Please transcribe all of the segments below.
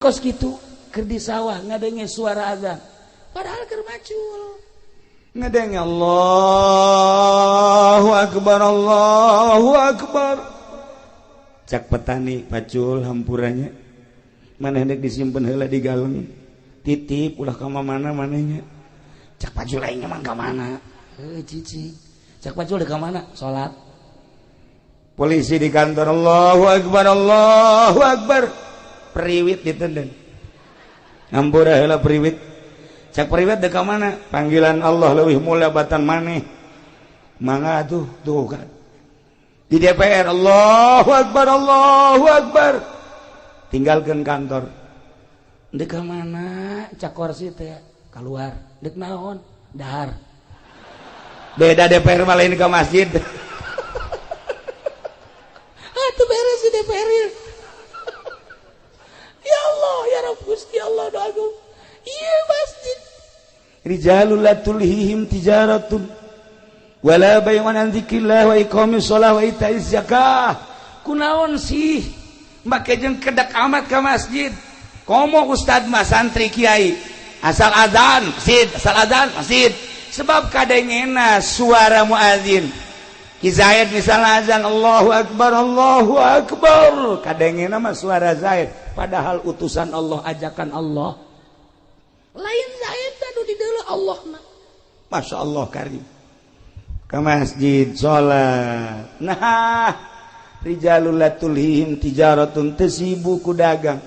kos gitu keur di sawah ngadenge suara azan padahal keur macul ngadenge Allahu akbar cak petani pacul hampurannya maneh hendek disimpen heula di galeng titip ulah ka mana manehnya cak pacul lainnya mah ka mana cici cak pacul ka mana salat polisi di kantor Allahu akbar periwit ditenden ngampura heula periwit cak periwit dek ka mana panggilan Allah leuwih mulia batan maneh mangga tuh kan di DPR Allahu akbar tinggalkeun kantor dek ka mana cak kursi teh keluar dek naon dahar beda DPR mah lain ka masjid atuh beres di DPR ya Allah ya Rabb Gusti Allah doaku iya masjid rijalul la tulhihim tijaratun wala bay'un an dzikrillah wa iqamis shalah wa itaiz zakah kunaon sih make jeung kedak amat ka masjid komo ustad mah santri kiai asal adzan masjid sebab kadengena suara muadzin Ki Zaid misalnya azan Allahu akbar kadengena mah suara Zaid padahal utusan Allah ajakan Allah lain Zaid anu di deuleu Allah mah Masya Allah karim ke masjid sholat nah rijalul la tulhihim tijaratun tesibu ku dagang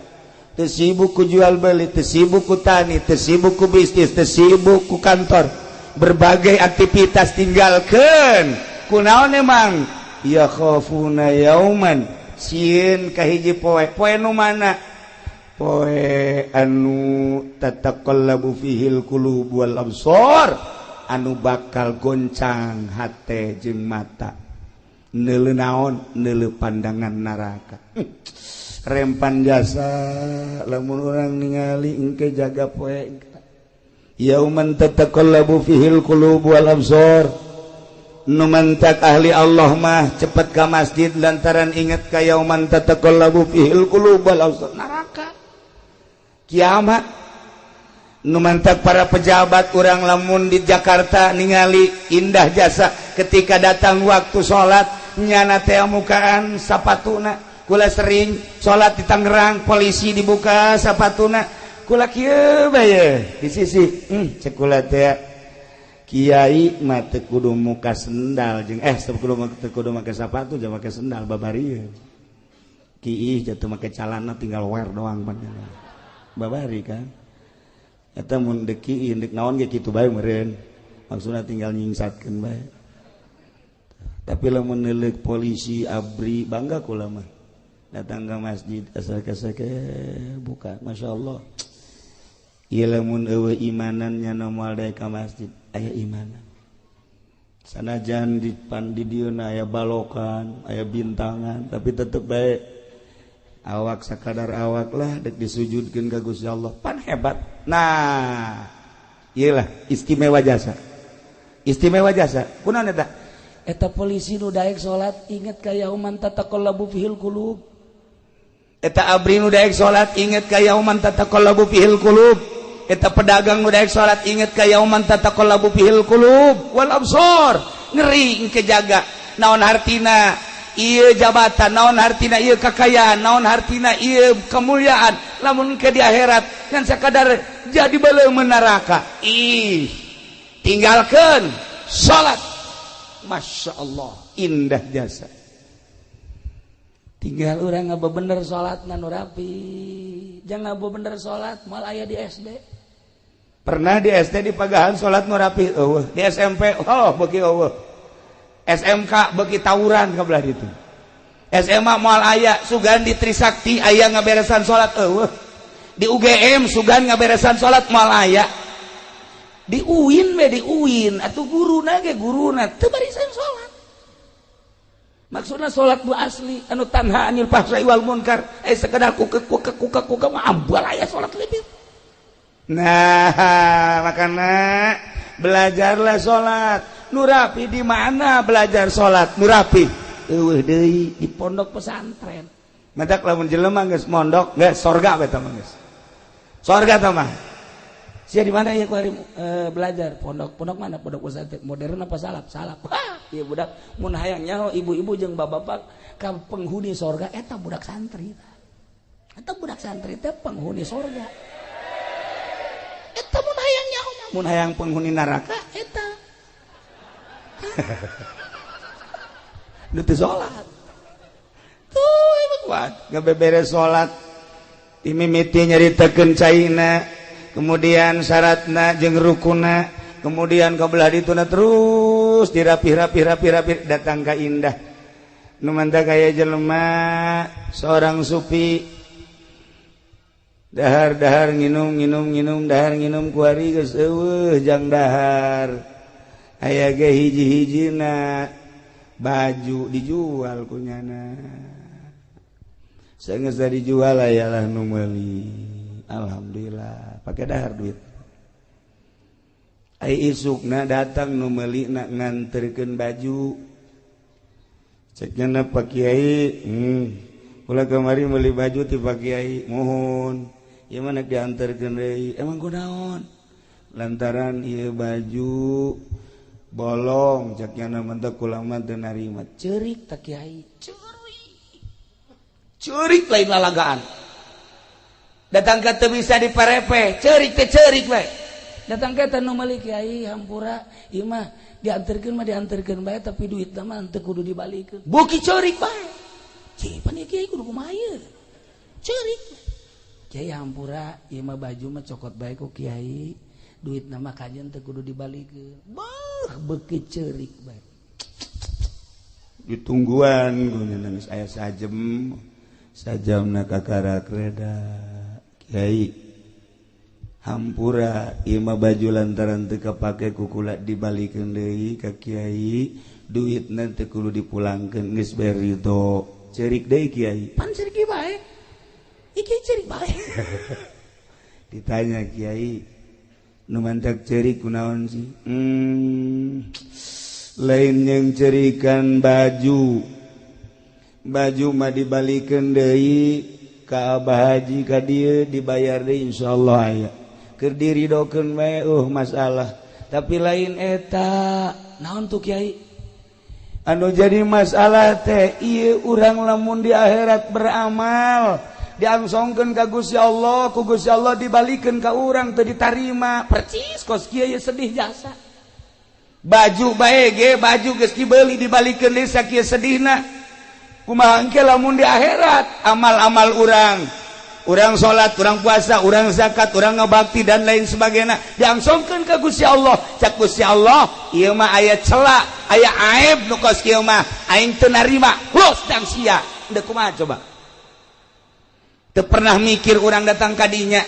tesibu ku jual beli tesibu ku tani tesibu ku bisnis tesibu ku kantor berbagai aktivitas tinggalkeun kunaon emang ya khafuna yauman sieun kahiji poe nu mana poe anu tataqallabu fihil qulub wal absar anu bakal goncang hate jeung mata neuleu naon neuleu pandangan neraka rempan jasa lamun urang ningali engke jaga poe yauman tataqallabu fihil qulub wal absar nu mantak ahli Allah mah cepet ka masjid lantaran inget ka yauman tataqallabu fihil qulub wal absar neraka kiamat nu mantak para pejabat urang lamun di Jakarta ningali indah jasa ketika datang waktu salat nyana teh mukaan sapatuna kula sering salat di Tangerang polisi dibuka sapatuna kula kieu bae di sisi cek kula teh kiai mah teu kudu muka sendal jeung teu kudu make sapatu jeung make sendal babarieun kieu jatuh make calana tinggal wear doang babari kan eta mun deuk kieu deuk naon ge kitu bae meureun maksudna tinggal nyingsatkeun bae tapi lamun neuleuk polisi abri bangga kula mah datang ke masjid asal-asake buka masyaallah ieu lamun eueuh imanan nya moal daek ka masjid aya imanan sanajan di dieuna aya balokan aya bintangan tapi tetep bae awak sakadar awak lah dek disujudkeun ka Gusti Allah pan hebat nah iyalah istimewa jasa kunaon eta polisi nu daek salat inget ka yauman tataqallabu fihil qulub eta abri nu daek salat inget ka yauman tataqallabu fihil qulub eta pedagang nu daek salat inget ka yauman tataqallabu fihil qulub wal absar ngeri engke jaga naon hartina ieu jabatan naon hartina ieu kakayaan naon hartina ieu kemuliaan lamun ke di akhirat ngan sakadar jadi baleum neraka tinggalkeun salat Masya Allah indah jasa tinggal urang ngabebener salat nu rapi jangan ngabebener salat moal aya di SD pernah di SD di Pagahan salat nu rapi eueuh di SMP beuki eueuh SMK beuki tawuran kabelah ditu SMA moal aya sugan di Trisakti aya ngaberesan salat eueuh di UGM sugan ngaberesan salat moal aya di UIN atuh guruna teu barisan salat maksudna salat nu asli anu tanha anil fahsya'i wal munkar sekedar kukek mah ambal aya salat lebih nah makana belajarlah salat nu rapi di mana belajar salat nu rapi eueuh deui di pondok pesantren matak lamun jelema geus mondok geus sorga eta mah geus Sorga tah mah. Sia di mana ya kuari belajar? Pondok mana? Pondok pesantren modern apa salap? Salap. Ieu budak mun hayang nyaho ibu-ibu jeung bapak-bapak ka penghuni sorga eta budak santri. Eta budak santri teh penghuni sorga. Eta mun hayang nyaho Mun hayang penghuni neraka eta. nu teu salat. Tuh ieu kuat, gabeberes salat. Imimiti nyaritakeun caina, kemudian syaratna jeung rukunna, kemudian kabelah dituna terus dirapih datang ka indah. Nu manta kaya jelema seorang sufi dahar nginum dahar nginum kuari geus eueuh jang dahar. Aya ge hiji-hijina baju dijual kunyana. Saenggeus dijual ayalah nu meuli. Alhamdulillah, pake dahar duit. Ai isukna datang nu meuli na nganterkeun baju. Cekna Pak Kiai, ulah kamari meuli baju ti Pak Kiai, mohon. Ieu mah dianterkeun deui. Emang kunaon? Lantaran ieu baju bolong cekna mentek ulama teu narima. Ceurik tak Kiai. Ceurik lain lalagaan. Datang ka teu bisa diparepe, ceurik teh ceurik we. Datang ke nu meuli Kiai hampura ieu mah dianterkeun bae tapi duitna mah teu kudu dibalikeun. Buki ceurik bae. Cih pan ieu Kiai kudu kumaha ieu? Ceurik. Kiai hampura ieu mah baju mah cokot bae ku Kiai. Duitna mah kajen teu kudu dibalikeun. Beuki ceurik bae. Ditungguan guna nangis aya sajamna kakarak reda. Kiai hampura ieu mah baju lantaran teu kapake ku kula dibalikeun deui ka Kiai, duitna teu kudu dipulangkeun geus bae ridho. Ceurik deui Kiai. Pan ceurik bae. Iki ceurik bae. Ditanya Kiai, nu mantak ceurik kunaon sih? Lain yang cerikan baju mah dibalikeun deui ka Abah Haji ka dieu dibayar deui insyaallah aya. Keur diridokeun we masalah. Tapi lain eta, naon tuh Kiai? Anu jadi masalah teh ieu urang lamun di akhirat beramal diangsongkeun ka Gusti Allah, ku Gusti Allah dibalikeun ka urang teu ditarima. Percis kos kieu sedih jasa. Baju bae ge baju geus kibeuli dibalikeun deui sakieu sedihna. Kumaha engke lamun di akhirat amal-amal urang salat, urang puasa, urang zakat, urang ngabakti dan lain sebagainya diangsongkeun ka Gusti Allah. Cak Gusti Allah, ieu mah aya cela, aya aib nu kos kieu mah aing teu narima. Los dang sia. Teu kumaha coba? Teu pernah mikir urang datang ka dinya.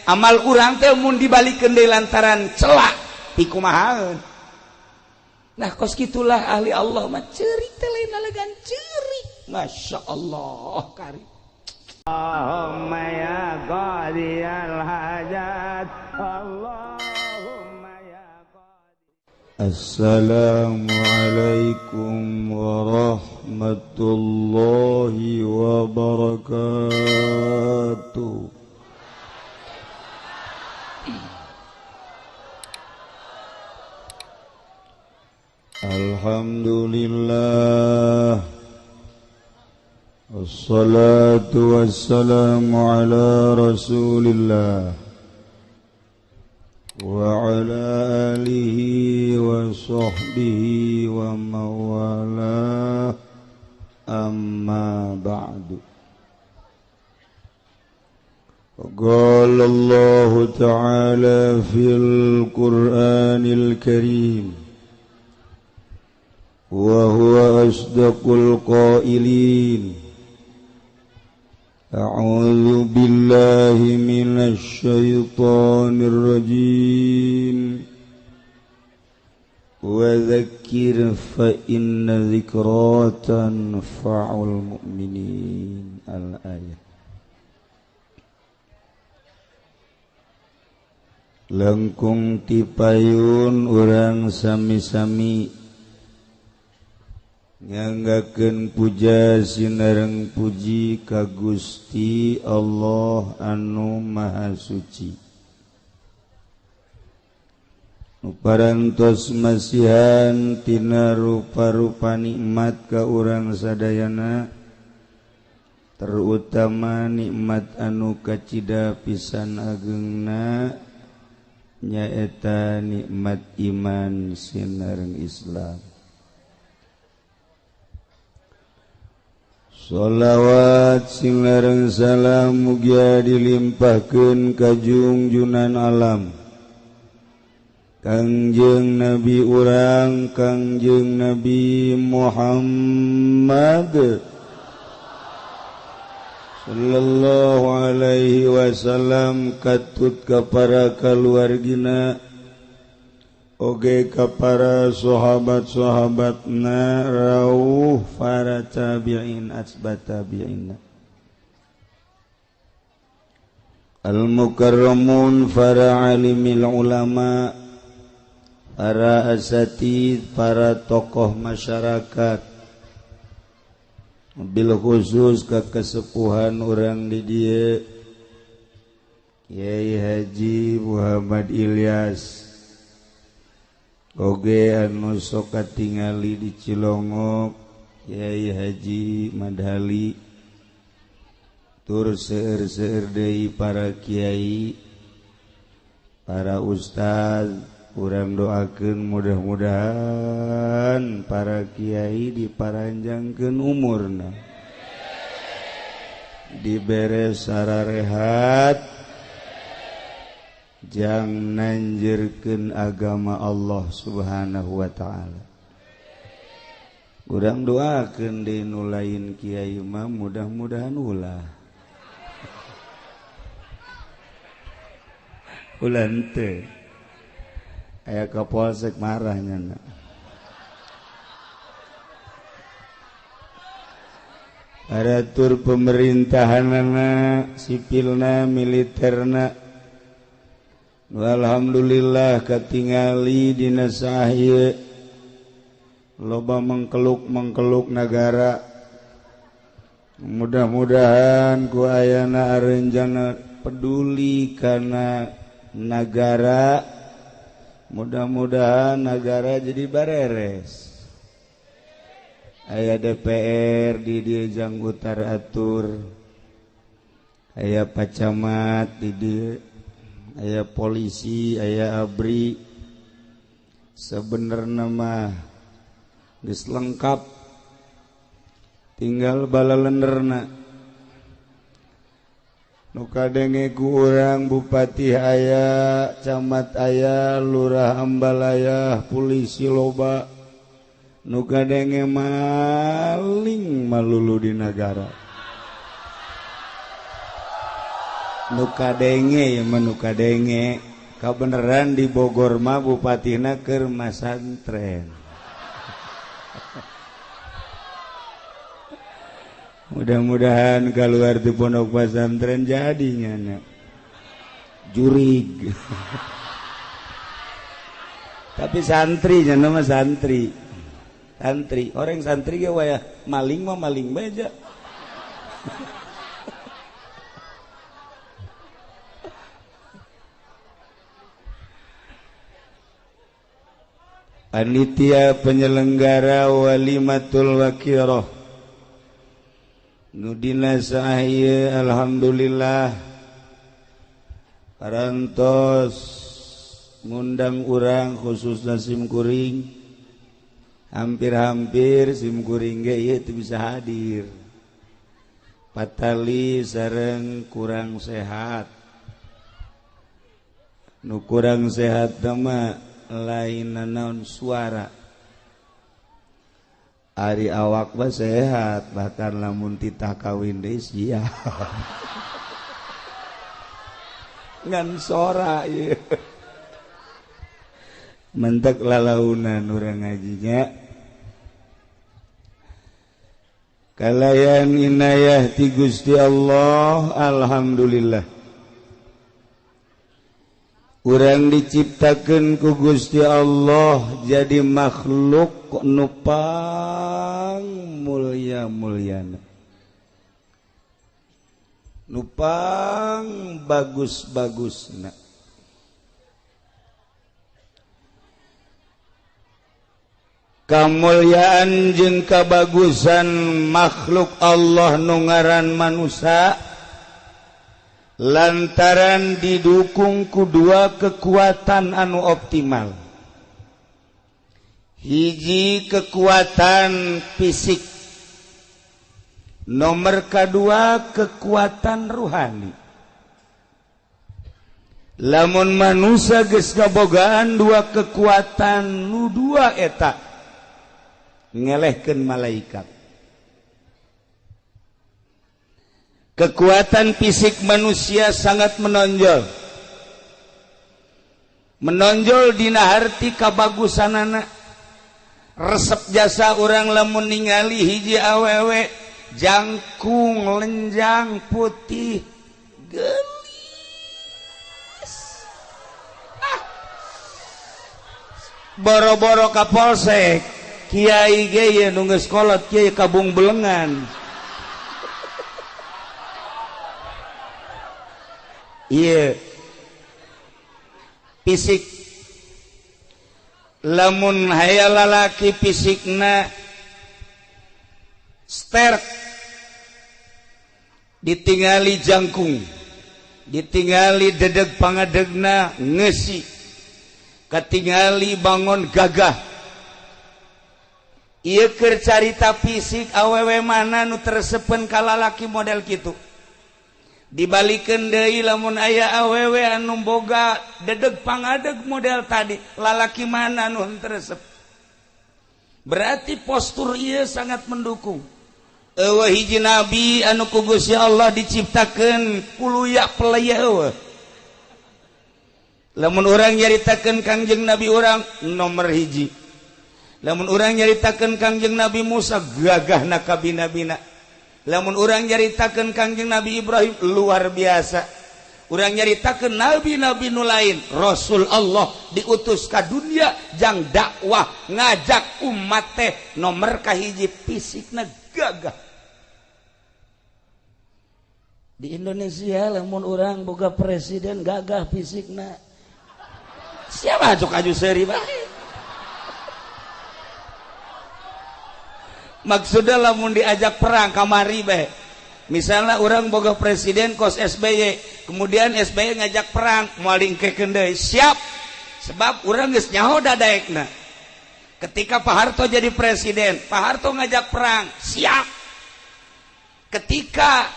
Amal urang teh mun dibalikeun deui lantaran cela, ti kumahaeun? Nah kos gitulah ahli Allah mah ceurik teh lain lalegan ceurik. Masya Allah karim. Allahumma ya qadiyal hajat. Allahumma ya qadiyal. Assalamualaikum warahmatullahi wabarakatuh. Alhamdulillah, wassalatu wassalamu ala rasulillah wa ala alihi wa sahbihi wa mawala, amma ba'du. Qala Allah ta'ala fil Qur'anil Karim وهو أصدق القائلين أعوذ بالله من الشيطان الرجيم وذكر فإن ذكرى تنفع المؤمنين. الآية. Langkung tipayun urang sami-sami nyanggakeun puja sinareng puji ka Gusti Allah anu Maha Suci. Nu parantos masihan tina rupa-rupa nikmat ka urang sadayana, terutama nikmat anu kacida pisan ageungna nyaeta nikmat iman sinareng Islam. Sholawat sinareng salam mugia dilimpahkeun ka junjunan alam Kangjeng Nabi urang Kangjeng Nabi Muhammad sallallahu alaihi wasallam, katut ka para kaluargina oge ka para sahabat-sahabatna rawuh para tabi'in asbat tabi'in al-mukarramun para alimil ulama, para asatid, para tokoh masyarakat, bil khusus ka kesepuhan urang di dieu Kiai Haji Muhammad Ilyas, oge anu sok katingali di Cilongok Kiai Haji Madhali, tur seueur-seueur deui para kiai, para ustaz. Urang doakeun mudah-mudahan para kiai diparanjangkeun umurna, dibere sararehat, jang nanjeurkeun agama Allah Subhanahu wa ta'ala. Urang doakeun deui nu lain kiai mah mudah-mudahan ulah. Ulah henteu. Aya kapolsek marahnya na. Aratur pemerintahanana, sipilna, militerna, alhamdulillah katingali dina sahye loba mengkeluk negara. Mudah-mudahan ku ayana areunjana peduli kana negara. Mudah-mudahan negara jadi bareres. Aya DPR di dieu jang utar atur, aya pacamat di dieu, aya polisi, aya abri. Sebenarnya mah geus lengkap, tinggal balaleunderna. Nu kadenge ku urang bupati aya, camat aya, lurah ambal aya, polisi loba. Nu kadenge maling malulu di negara. Nu kadenge ya mah nu kadenge, kabeneran di Bogor mah bupatina keur masantren. Mudah-mudahan keluar di pondok pesantren jadinya jurig. Tapi santri nya nama santri. Santri, orang santri ge waya maling mah maling beja. Panitia penyelenggara walimatul wakirah nudina sahaya alhamdulillah parantos ngundang urang khususna simkuring, hampir-hampir simkuring ge ieu teu bisa hadir, patali sareng kurang sehat. Nu kurang sehat mah lain naon suara. Ari awak mah sehat, bahkan lamun titah kawin deui siap. Ngan sora ieu. Mentek lalaunan urang ngajinya. Kalayan inayah ti Gusti Allah, alhamdulillah. urang diciptakeun ku Gusti Allah jadi makhluk nupang mulya-mulyana nupang bagus-bagusna kamulyaan jeung kabagusan makhluk Allah nu ngaran manusia lantaran didukung ku dua kekuatan anu optimal hiji kekuatan fisik nomor kedua kekuatan ruhani lamun manusia geus kabogaan dua kekuatan nu dua eta ngelehkeun malaikat kekuatan fisik manusia sangat menonjol dina harti kabagusanana resep jasa orang lamun ningali hiji awewe jangkung lenjang putih gelis boro-boro ka polsek kiai ge nu geus kolot kiai kabung belengan iya fisik lamun hayal lalaki fisikna sterk ditingali jangkung ditingali dedeg pangadegna ngeusi katingali bangun gagah ieu keur carita fisik awewe mana nu teresepen ka lalaki model kitu dibalikeun deui lamun aya awewe anu boga dedeg pangadeg model tadi lalaki mana anu teresep berarti postur ieu sangat mendukung eueuh hiji nabi anu ku Gusti Allah diciptakeun kuluya pelaya eueuh lamun urang nyaritakeun Kangjeng Nabi urang nomor hiji lamun urang nyaritakeun Kangjeng Nabi Musa gagahna kabina-bina lamun urang nyaritakeun Kangjeng Nabi Ibrahim luar biasa urang nyaritakeun nabi-nabi nu lain Rasul Allah diutus ka dunia jang dakwah ngajak umat teh nomor kahiji fisikna gagah di Indonesia lamun urang boga presiden gagah fisikna siapa cok aju seri bae maksudnya lamun diajak perang kamari bae misalnya orang boga presiden kos SBY kemudian SBY ngajak perang moal dingkekeun deui siap sebab urang geus nyaho dadaekna ketika Pak Harto jadi presiden Pak Harto ngajak perang siap ketika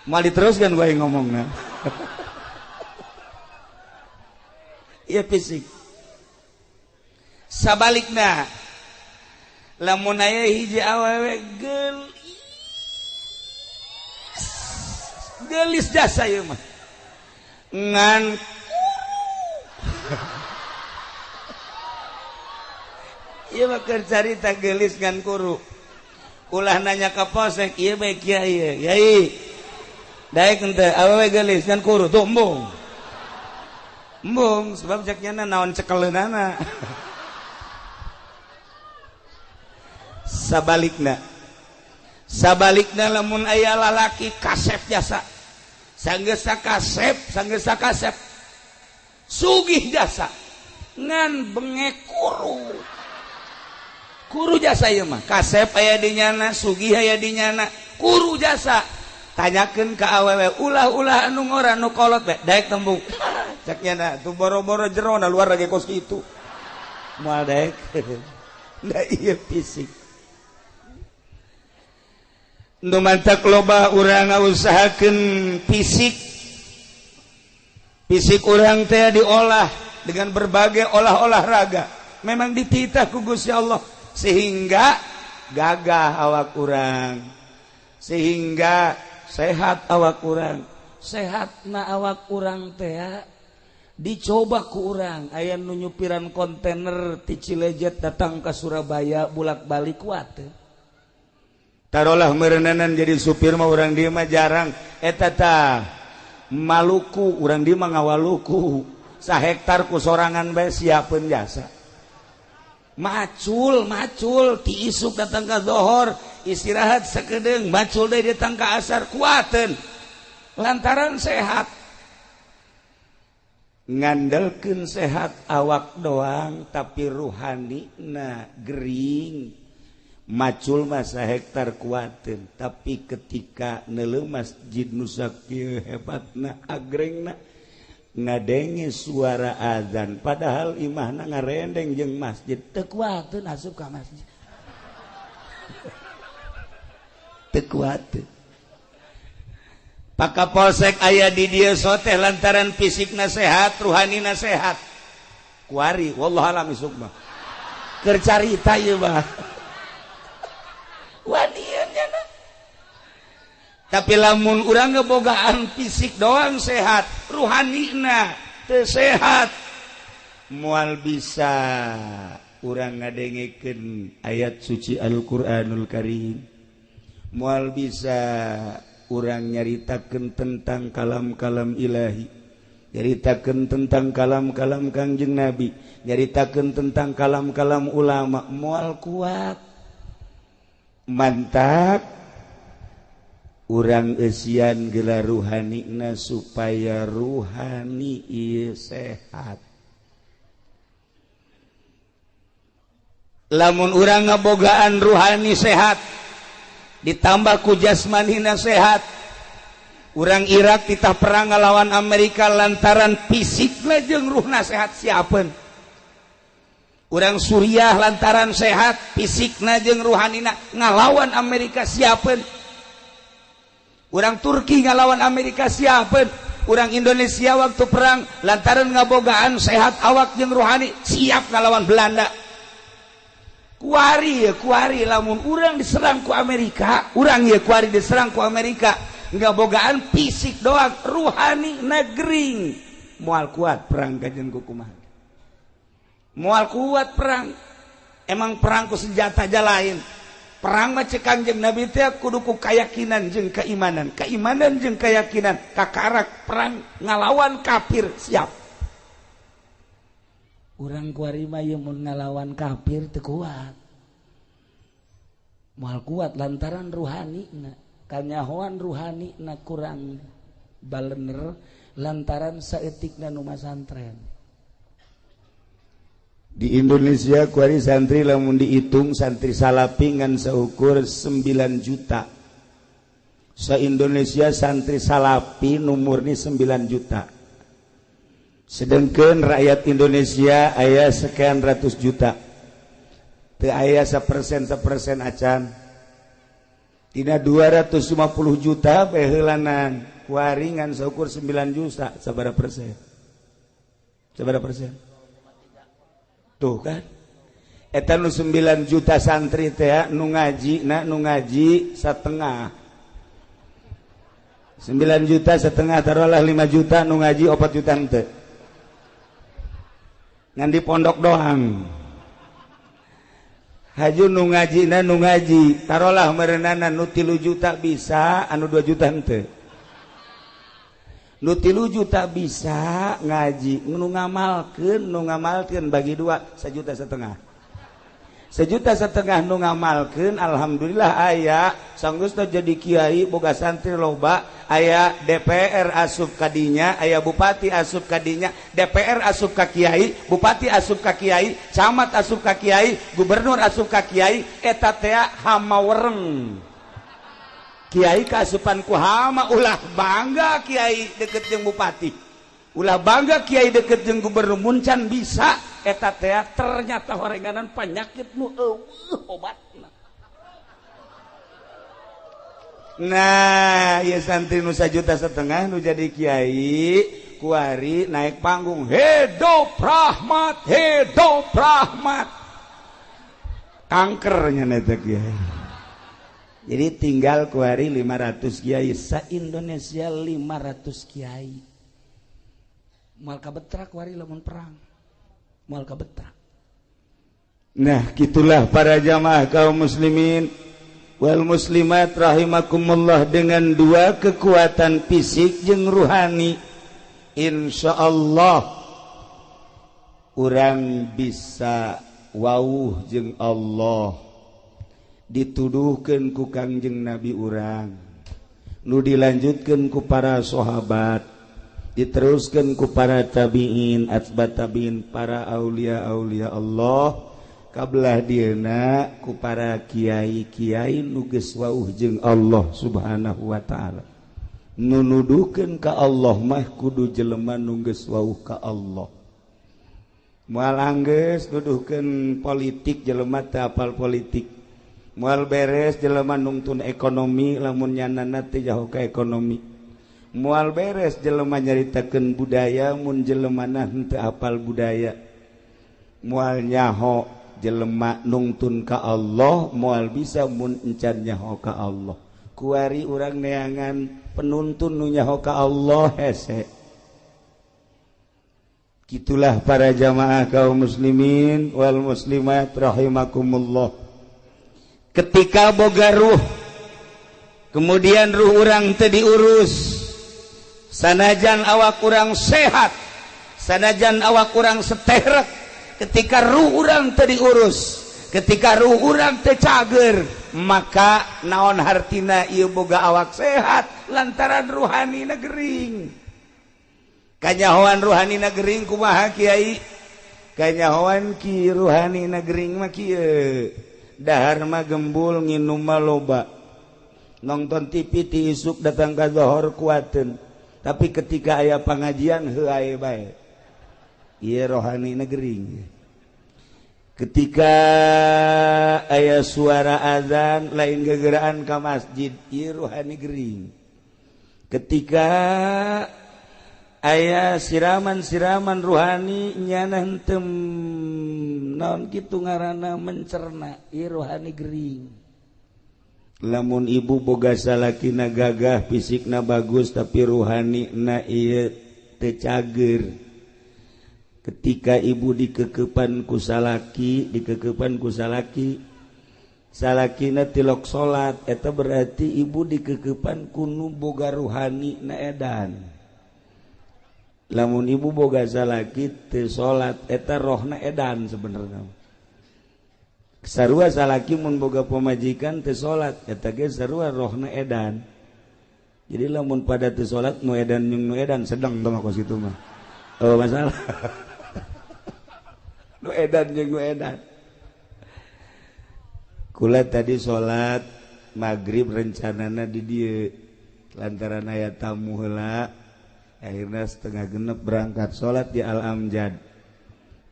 moal diteruskan bae ngomongna ieu fisik sabalikna lamun aya hiji awewe gelis jasa ieu mah ngan ieu mah keur carita gelis ngan kuru ulah nanya ka polsek ieu bae kiai yai daek henteu awewe gelis ngan kuru tuh embung sebab ceknya naon cekeleunana sabalikna lamun aya lalaki kasep jasa sanggeus kasep sugih jasa ngan bengek kuru jasa ieu mah kasep aya di nyana sugih aya di nyana kuru jasa tanyakeun ka awewe ulah anu ngora nu kolot bae daek tembung cek nyana tu boro-boro jerona luar lagi kos kitu moal daek da ieu fisik nu mantak loba urang ngausahakeun fisik urang teh diolah dengan berbagai olahraga memang dititah ku Gusti Allah sehingga gagah awak urang sehingga sehat awak urang sehatna awak urang teh dicoba ku urang aya nu nyupiran kontainer ti Cilejet datang ka Surabaya bolak-balik kuat teh tarolah meureunanan jadi supir mah urang dieu mah jarang eta tah Maluku urang dieu mah ngawaluku 1 hektar ku sorangan bae siapeun jasa macul ti isuk datang ka zuhur istirahat sakedeung macul deui datang ka asar kuateun lantaran sehat ngandelkeun sehat awak doang tapi ruhanina gering macul mah 1 hektar kuateun tapi ketika neuleuh masjid nu sakieu hebatna agrengna ngadenge suara azan padahal imahna ngarendeng jeung masjid teu kuateun asup ka masjid teu kuateun Pak Kapolsek aya di dieu soteh lantaran fisikna sehat ruhanina sehat kuari wallahu alam isuk mah keur carita ieu mah wadieunya na tapi lamun urang ngebogaan fisik doang sehat ruhanina teu sehat moal bisa urang ngadengekeun ayat suci Al-Qur'anul Karim moal bisa urang nyaritakeun tentang kalam-kalam ilahi nyaritakeun tentang kalam-kalam Kangjeng Nabi nyaritakeun tentang kalam-kalam ulama moal kuat mantap urang eusian geula ruhanina supaya ruhani ieu sehat lamun urang ngabogaan ruhani sehat ditambah ku jasmanina sehat urang Irak titah perang ngalawan Amerika lantaran fisikna jeung ruhna sehat siapeun urang Suriah lantaran sehat fisikna jeung ruhanina ngalawan Amerika siapeun urang Turki ngalawan Amerika siapeun urang Indonesia waktu perang lantaran ngabogaan sehat awak jeung ruhani siap ngalawan Belanda kuari lamun urang diserang ku Amerika urang ye kuari diserang ku Amerika ngabogaan fisik doang ruhani nagring moal kuat perang kajen kumaha moal kuat perang emang perang ku senjata aja lain perang mah cek Kangjeng Nabi teh kudu ku keyakinan jeung keimanan jeung keyakinan kakarak perang ngalawan kafir siap urang kuari mah ye mun ngalawan kafir teu kuat moal kuat lantaran ruhanina kanyahoan ruhanina kurang balener lantaran saeutikna nu masantren di Indonesia kuari santri lamun dihitung santri salapi ngan saukur 9 juta sa Indonesia santri salapi numurni 9 juta sedangkan rakyat Indonesia aya sekian ratus juta teu aya 1% acan tina 250 juta bae heulanan waringan saukur 9 juta sabaraha persen tuh kan eta nu 9 juta santri teh nu ngaji satengah 9 juta setengah taruhlah 5 juta nu ngaji 4 juta henteu ngan di pondok doang haju nu ngaji taruhlah merenana nu 3 juta bisa anu 2 juta henteu nu 3 juta bisa ngaji nu ngamalkeun bagi 2 1,5 juta 1,5 juta nu ngamalkeun alhamdulillah aya sanggeus jadi kiai boga santri loba aya DPR asup kadinya aya bupati asup kadinya DPR asup ka kiai bupati asup ka kiai camat asup ka kiai gubernur asup ka kiai eta teh hama wereng kiai kaasupan ku hama ulah bangga kiai deket jeung bupati ulah bangga kiai deket jeung gubernur muncan bisa eta teh ternyata horenganan penyakit nu obatna. Nah, ieu santri nu 1,5 juta nu jadi kiai kuari naik panggung hidup rahmat kankernya eta kiai. Jadi tinggal kuari 500 kiai sa Indonesia 500 kiai. Moal kabetrak kuari lamun perang. Moal kabetrak. Nah, gitulah para jamaah kaum muslimin wal muslimat rahimakumullah dengan 2 kekuatan fisik jeung ruhani insyaallah urang bisa wauh jeung Allah dituduhkeun ku Kangjeng Nabi urang nu dilanjutkeun ku para sahabat diteruskeun ku para tabiin atba tabiin para aulia-aulia Allah kabelah dieuna ku para kiai-kiai nu geus wauh jeung Allah Subhanahu wa taala nu nuduhkeun ka Allah mah kudu jelema nu geus wauh ka Allah moal anggeus nuduhkeun politik jelema teu apal politik moal beres jelema nungtun ekonomi lamun nyanana teh jauh ka ekonomi moal beres jelema nyaritakeun budaya mun jelemana henteu apal budaya moal nyaho jelema nungtun ka Allah moal bisa mun encan nyaho ka Allah kuari urang neangan penuntun nu nyaho ka Allah hese gitulah para jamaah kaum muslimin wal muslimat rahimakumullah. Ketika boga ruh kemudian ruh urang teu diurus sanajan awak urang sehat sanajan awak urang seterek ketika ruh urang teu diurus ketika ruh urang teu cager maka naon hartina ieu boga awak sehat lantaran ruhanina gering kanyahoan ruhanina gering kumaha kiai kanyahoan ki ruhanina gering mah kieu dahar mah gembul nginum mah loba nonton TV ti isuk datang ka zohor kuateun tapi ketika aya pangajian heuae bae ieu rohanina gering ketika aya suara azan lain gegeraan ka masjid ieu rohani gering ketika aya siraman-siraman ruhani nyana henteu naon kitu ngaranna mencerna ieu rohani gering lamun ibu boga salakina gagah fisikna bagus tapi ruhanina ieu teu cager ketika ibu dikekepan ku salaki salakina tilok salat eta berarti ibu dikekepan ku nu boga ruhani na edan lamun ibu boga salaki teu salat eta rohna edan sebenarnya sarua salaki mun boga pamajikan teu salat eta ge sarua rohna edan jadi lamun pada teu salat nu edan jeung nu edan sedang tong kos kitu mah oh masalah nu edan jeung nu edan kula tadi salat maghrib rencanana di dieu lantaran aya tamu heula akhirnya setengah genep berangkat sholat di Al-Amjad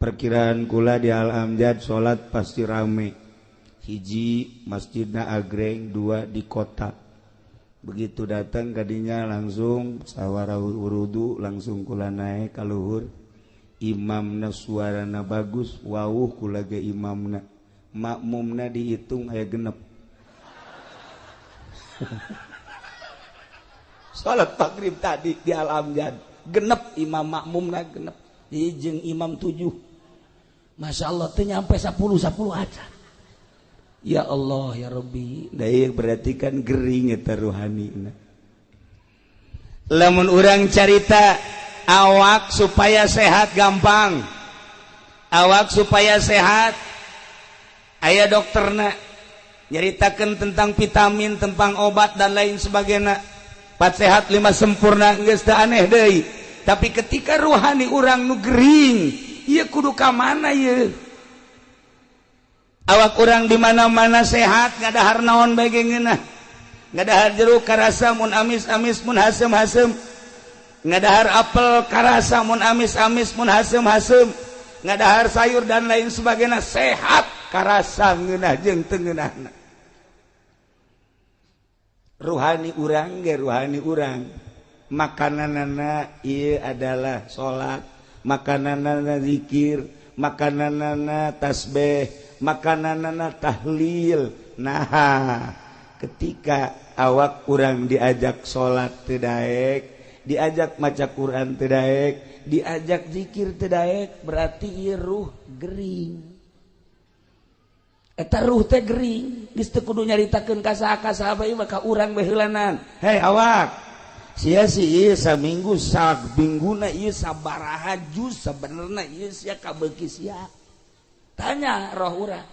perkiraan kula di Al-Amjad sholat pasti rame hiji masjidna agreng dua di kota begitu datang kadinya langsung sawara wurudu langsung kula naik ka luhur imamna suarana bagus wawuh kula ge imamna makmumna dihitung aya genep salat maghrib tadi di Al-Amjad genep imam makmumna genep jeung imam 7 Masya Allah teu nyampe 10 aja ya Allah ya Rabbi da ieu berarti kan gering eta ruhanina lamun urang carita awak supaya sehat gampang awak supaya sehat aya dokterna nyaritakeun tentang vitamin tentang obat dan lain sebagainya 4 sehat 5 sempurna geus teu aneh deui tapi ketika ruhani urang nu gering ieu kudu ka mana ieu awak urang di mana-mana sehat ngadahar naon bae ge ngeunah ngadahar jeruk karasa mun amis-amis mun hasem-hasem ngadahar apel karasa mun amis-amis mun hasem-hasem ngadahar sayur dan lain sebagainya sehat karasa ngeunah jeung teu ngeunahna ruhani urang ge ruhani urang makananana ieu adalah salat makananana zikir makananana tasbih makananana tahlil nah ketika awak urang diajak salat teu daek diajak maca Quran teu daek diajak zikir teu daek berarti ieu ruh gering eta ruh teh gering geus teu kudu nyaritakeun ka saha bae ka urang bae heulanan hei awak sia sih saminggu sabingguna ieu sabaraha juz sabenerna ieu sia kabeuki sia. Tanya roh urang.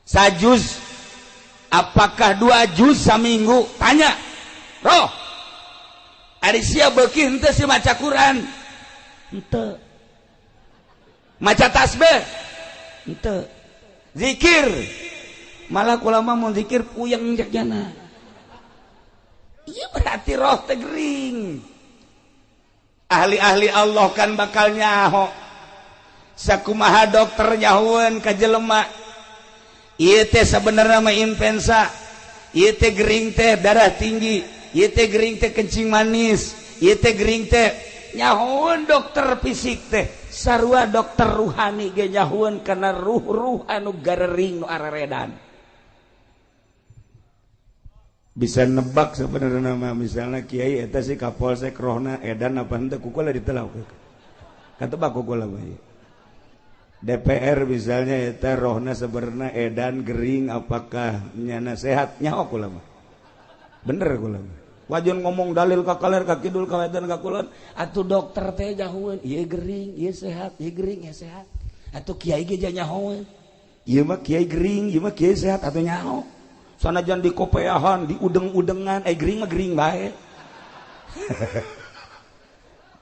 Sajuz apakah 2 juz saminggu? Tanya. Roh. Ari sia beuki henteu si maca Quran? Henteu. Maca tasbih? Henteu. Zikir? Malah ulama mun zikir puyeng jagjana. Iya berarti roh teh gering. Ahli-ahli Allah kan bakal nyaho. Sakumaha dokter nyahueun ka jelema. Ieu teh sabenerna mah influenza. Ieu teh gering teh darah tinggi. Ieu teh gering teh kencing manis. Ieu teh gering teh nyahueun dokter fisik teh. Sarua dokter ruhani ge nyahueun kana ruh-ruh anu garering nu araredan. Bisa nebak sebenarnya nama misalnya kiai eta si kapolsek rohna edan apa henteu kukula ditelau katebak kukula bae DPR misalnya eta rohna sebenarnya edan gering apakah nyana sehat nyaho kula mah bener kula mah wajon ngomong dalil ka kaler ka kidul ka wetan ka kulon atuh dokter teh nyahoeun ieu gering ieu sehat ieu gering ieu sehat atuh kiai ge nyahoeun ieu mah kiai gering ieu mah kiai sehat atuh nyaho sanajan di kopeahan, di udeng-udengan, gering mah gering bae.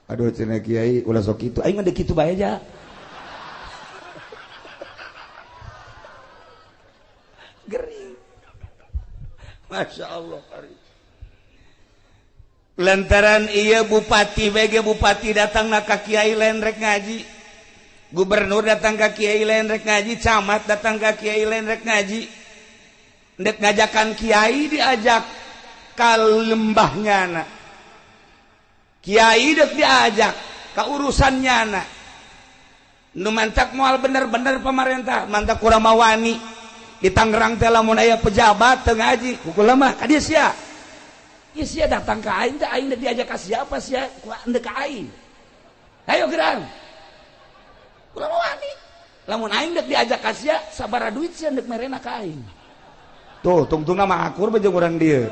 Aduh cenah kiai ulah sok kitu, aing mah deuk kitu bae aja. Gering. Masya Allah. Lantaran iya bupati BG bupati datang ka kiai lain rek ngaji. Gubernur datang ka kiai lain rek ngaji, camat datang ka kiai lain rek ngaji. Ndek ngajakan kiai diajak ka lembahnya anak kiai dek diajak ka urusannya anak nu mantak moal bener-bener pemerintah mantak kurang mawani di Tangerang teh lamun aya pejabat teu ngaji kukula mah ka dieu sia ieu sia datang ka aing teh aing diajak ka siapa sia ku ndek ka aing ayo gerang kurang mawani lamun aing dek diajak ka sia sabaraha duit sia ndek merena ka aing. Tuh, tungtungna mah akur bejeng urang dieu.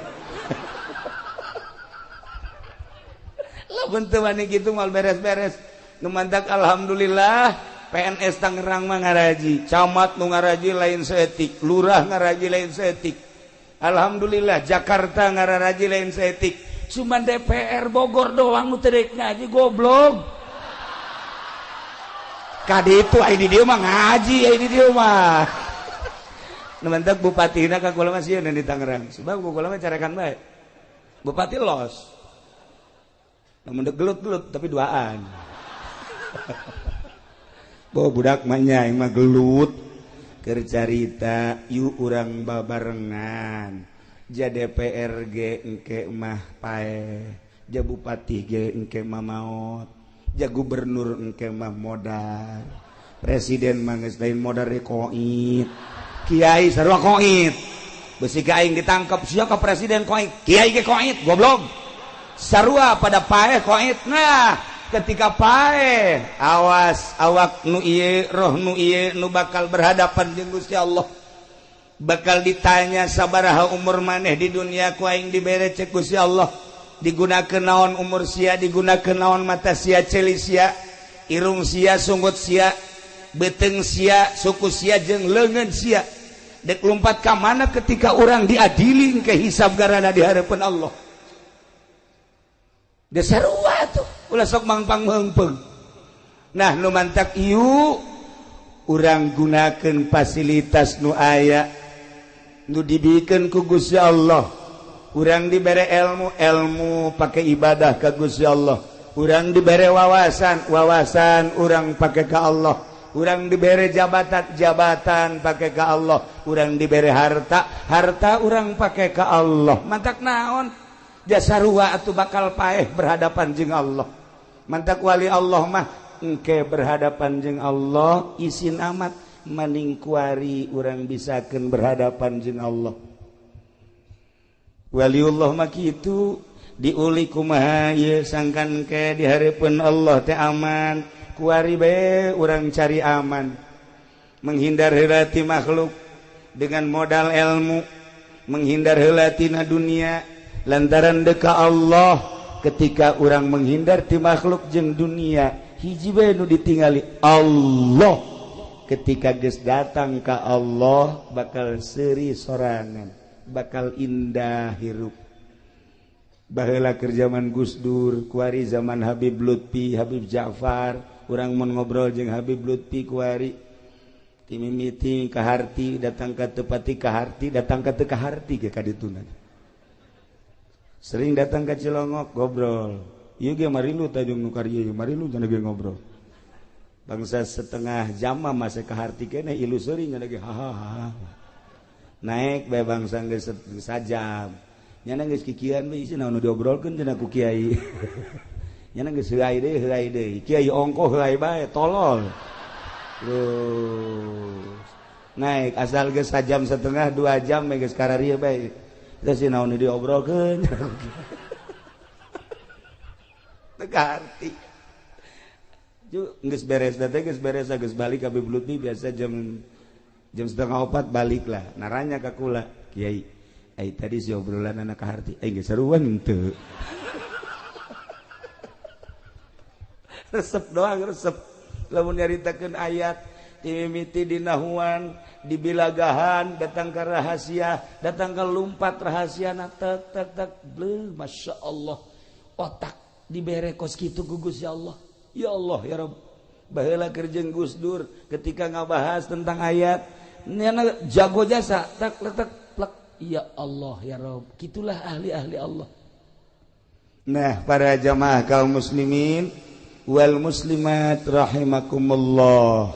Lamun teu wani kitu mal beres-beres. Nu mantak alhamdulillah PNS Tangerang mah ngaraji, camat nu ngaraji lain saeutik, lurah ngaraji lain saeutik. Alhamdulillah Jakarta ngaraji lain saeutik. Cuman DPR Bogor doang nu teu ngaji goblok. Kaditu ai di dieu mah ngaji ai di dieu mah. Nementak bupati na kagula mah sieun di Tangerang. Sebab kagula mah carekan bae. Bupati los. Namun dek gelut-gelut tapi duaan. Bawa budak mah nya mah gelut keur carita yu urang babarengan. Ja DPR ge engke mah pae. Ja bupati ge engke mah maot. Ja gubernur engke mah modal. Presiden mah geus lain modal rekoit. Kiai sarua koit besi aing ditangkap sia ka presiden koit kiai ge koit goblok sarua pada paeh koit nah ketika paeh awas awak nu ieu roh nu ieu nu bakal berhadapan jeung Gusti Allah bakal ditanya sabaraha umur maneh di dunia ku aing dibere cek Gusti Allah digunakeun naon umur sia digunakeun naon mata sia ceuli sia irung sia sunggut sia beteng sia suku sia jeung leungeun sia dek lompat ka mana ketika orang diadili ke hisab garana di harapan Allah desarua tuh ulah sok mangpang meungpeung nah nu mantak ieu urang gunakeun fasilitas nu aya nu dibikeun ku Gusti Allah urang dibere ilmu pake ibadah ka Gusti Allah urang dibere wawasan urang pake ka Allah urang dibere jabatan pake ka Allah urang dibere harta urang pake ka Allah mantak naon jasarua atuh bakal paeh berhadapan jeung Allah mantak wali Allah mah engke berhadapan jeung Allah isin amat maning kuari urang bisakeun berhadapan jeung Allah waliullah mah kitu diuli kumaha ieu sangkan ke di hareupeun Allah teh aman kuari bae urang cari aman menghindar heula ti makhluk dengan modal ilmu menghindar heula tina dunia lantaran deka Allah ketika orang menghindar di makhluk jeung dunia hiji bae nu ditingali Allah ketika geus datang ka Allah bakal seuri sorangan bakal indah hirup baheula keur zaman Gus Dur kuari zaman Habib Lutfi Habib Ja'far urang mun ngobrol jeung Habib Lutfi kuari ti mimiti ka harti datang ka tepati ka harti datang ka teu ka harti ge kadituna sering datang ke Cilongok ngobrol ieu ge marilu tajung nu karya ieu marilu cenah ge ngobrol bangsa setengah jam masa ka harti keneh ilu seuring cenah ge hahaha naik bae bangsa geus sajam nyana geus kikian we isi naon nu diobrolkeun cenah ku kiai nyana geus heuai deui kiai ongko heuai bae tolol terus naik asal geus sajam setengah 2 jam geus kararieu bae terus naon nu diobrolkeun teu arti geus beres da teh geus beres geus balik ka Habib Lutfi biasa jam 3:30 balik lah naranya ka kula kiai ai tadi si obrolan anak ka harti ai geus saruan teu resep doang resep lamun nyaritakeun ayat dimimiti di nahuan di bilagahan datang ke rahasia datang ke lumpat rahasia tek tek tek masya Allah otak dibere kos kitu ku Gusti Allah ya Rabb baheula keur jeung Gus Dur ketika ngabahas tentang ayat nyana jago jasa tak letak plek ya Allah ya Rabb kitulah ahli-ahli Allah. Nah para jamaah kaum muslimin wal muslimat rahimakumullah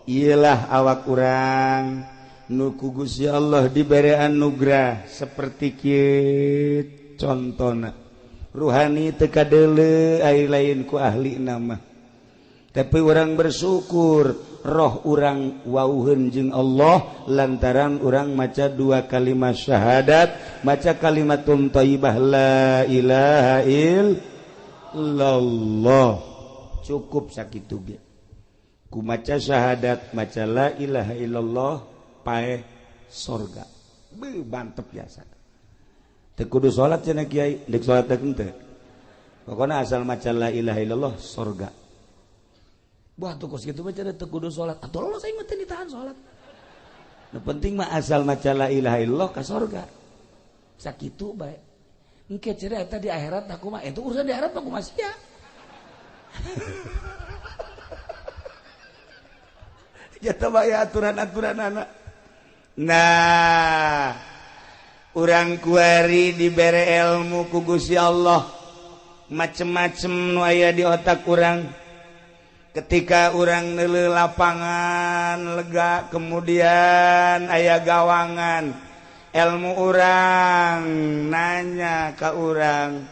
ialah awak urang nu ku Gusti Allah diberi anugerah seperti kieu contona ruhani teu kadeuleu ai lain ku ahli nama tapi urang bersyukur roh urang wauheun jeung Allah lantaran urang maca 2 kalimat syahadat maca kalimatun thayyibah la ilaha illallah cukup sakitu ge ku maca syahadat maca la ilaha illallah paeh sorga beuh mantep biasa teu kudu salat cenah kiai dek salat teh henteu pokona asal maca la ilaha illallah sorga wah tuh kos kitu mah cenah teu kudu salat atuh lolos aing mah teu ditahan salat nu penting mah asal maca la ilaha illallah ka sorga sakitu bae engke cenah eta di akhirat aku mah itu urusan di akhirat mah kumaha sia jata bae aturan-aturan anak. Nah, urang kuari dibere ilmu ku Gusti Allah macem-macem nu aya di otak urang. Ketika urang neuleuh lapangan lega kemudian aya gawangan ilmu urang nanya ka urang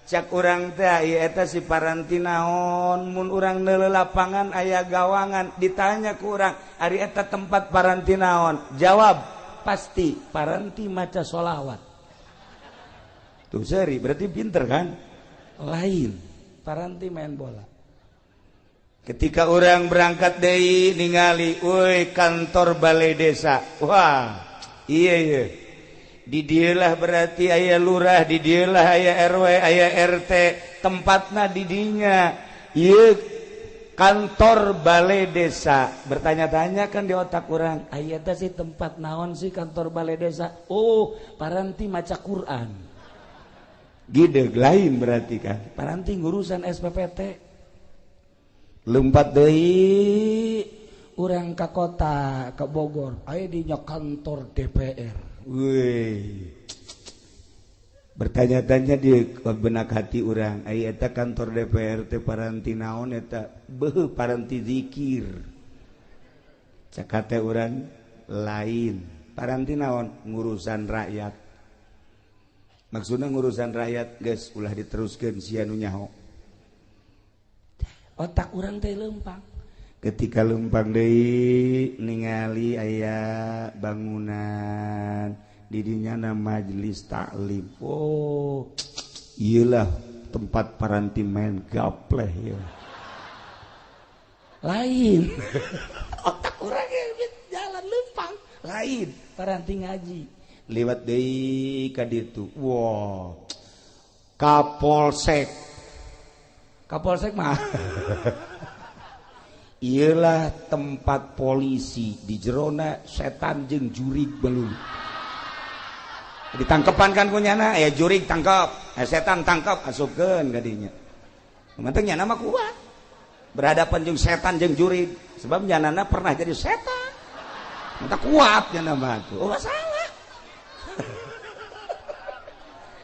cak urang teh ieu eta si paranti naon mun urang neuleuh lapangan aya gawangan ditanya ku urang ari eta tempat paranti naon jawab pasti paranti maca sholawat tuh seri berarti pinter kan lain paranti main bola ketika urang berangkat deui ningali euy kantor balai desa wah iya di dieulah berarti aya lurah di dieulah aya RW aya RT tempatna di dinya ieu kantor balai desa bertanya-tanya kan di otak urang aya teh si tempat naon sih kantor balai desa oh paranti maca Quran gideg lain berarti kan paranti ngurusan SPPT lumpat deui urang ka kota ka Bogor aya dinya kantor DPR. Wih, bertanya-tanya di benak hati orang, ai eta kantor DPR teh paranti naon eta? Beuh paranti zikir. Cakate urang lain. Paranti naon? Ngurusan rakyat. Maksudna ngurusan rakyat, geus ulah diteruskeun sia nu nyaho. Otak urang teh leumpang. Ketika lempang deui ningali aya bangunan di dinya na majelis taklim oh iyalah tempat paranti main gapleh ya lain otak urang jalan lempang lain paranti ngaji liwat deui ka ditu wow Kapolsek mah ialah tempat polisi di jerona setan jeung jurig belum ditangkepan kan kunyana jurig tangkap setan tangkap asupkeun ka dinya manteng nyana mah kuat berhadapan jeung setan jeung jurig sebab nyanana pernah jadi setan mantap kuat nyana mah tuh oh masalah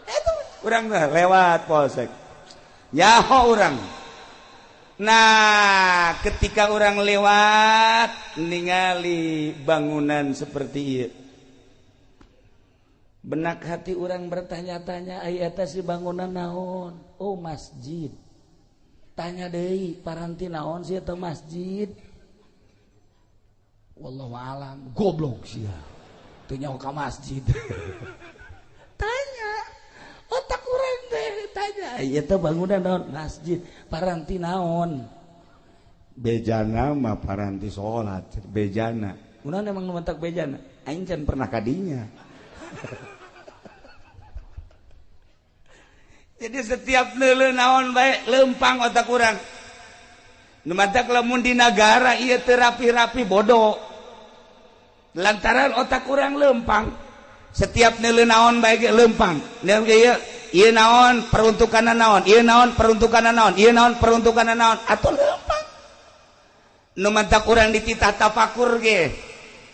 itu urang teh lewat polsek nyaho urang. Nah ketika orang lewat ningali bangunan seperti ieu benak hati orang bertanya-tanya aya eta si bangunan naon oh masjid tanya deui paranti naon sih eta masjid wallahu alam goblok sia teu nyaho ka masjid tanya otak urang teh tanya ieu teh bangunan naon masjid paranti naon bejana mah paranti salat bejana kunaon emang nu mentak bejana aing can pernah kadinya jadi setiap neuleuh naon bae leumpang otak urang nu mentak lamun di nagara ieu teu rapi-rapi bodoh lantaran otak urang leumpang setiap neuleuh naon bae ge leumpang ieu naon peruntukanna naon ieu naon peruntukanna naon ieu naon peruntukanna naon atuh leumpang nu mantak urang dititah tafakur ge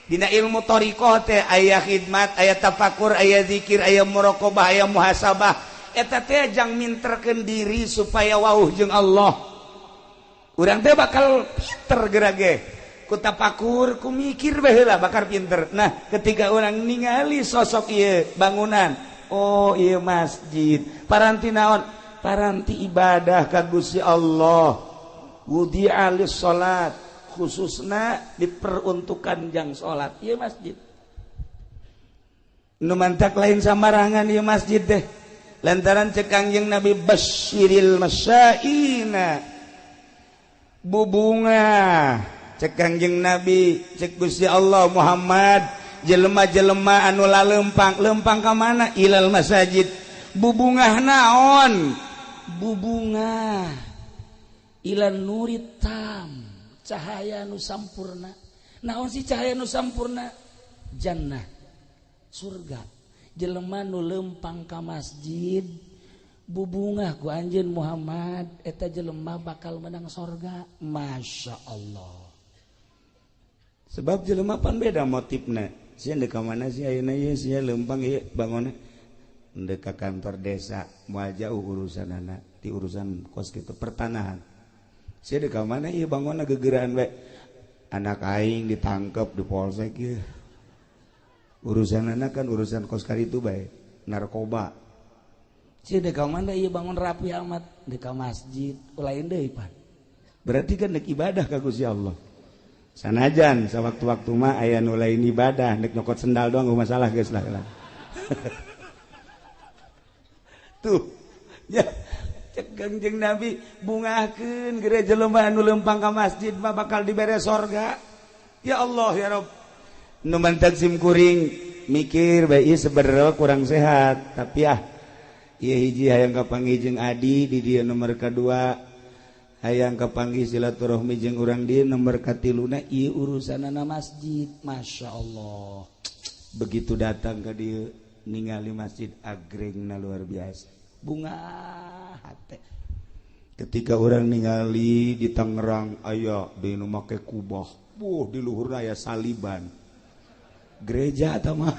dina ilmu thariqah teh aya khidmat aya tafakur aya zikir aya muraqabah aya muhasabah eta teh jang minterkeun diri supaya wauh jeung Allah urang teh bakal pinter geura ge ku tafakur ku mikir bae heula bakal pinter nah ketika urang ningali sosok ieu bangunan oh iya masjid paranti naon paranti ibadah ka Gusti Allah wudi'a lis salat khususna diperuntukkan jang salat ieu masjid nu mantak lain samarangan ieu masjid teh lantaran cek Kangjeng Nabi basyiril masyaina bubunga cek Kangjeng Nabi cek Gusti Allah Muhammad jelema-jelema anu lempang ka mana ilal masajid bubungah naon bubungah ilan nuritam cahaya nu sampurna naon si cahaya nu sampurna jannah surga jelema nu lempang ka masjid bubungah ku anjeun Muhammad eta jelema bakal menang surga masya Allah sebab jelema pan beda motifna sia deuk ka mana sih ayeuna ieu sia lempang ieu bangunna deuk ka kantor desa moal jauh urusanana ti urusan kos kitu pertanahan sia deuk ka mana ieu bangunna gegeuraan bae anak aing ditangkep di polsek ieu urusanana kan urusan kos karitu bae narkoba sia deuk ka mana ieu bangun rapi amat deuk ka masjid lain deui pan berarti kan deuk ibadah ka Gusti Allah sanajan sewaktu-waktu mah aya nu lain ibadah nek nyokot sendal doang masalah geus lah tuh ya cek Kangjeng Nabi bungahkeun gereja jelema anu lempang ka masjid mah bakal dibere sorga ya Allah ya Rabb nu mantak sim kuring mikir bae ieu sebenarnya kurang sehat tapi ieu hiji hayang kapanggih jeung Adi di dieu nomor kedua hayang kapanggih silaturahmi jeung urang dieu nomor katiluna ieu urusanana masjid masya Allah begitu datang ke dieu ningali masjid agrengna luar biasa bunga hate ketika orang ningali di Tangerang aya di nu make kubah di luhurna aya saliban gereja eta mah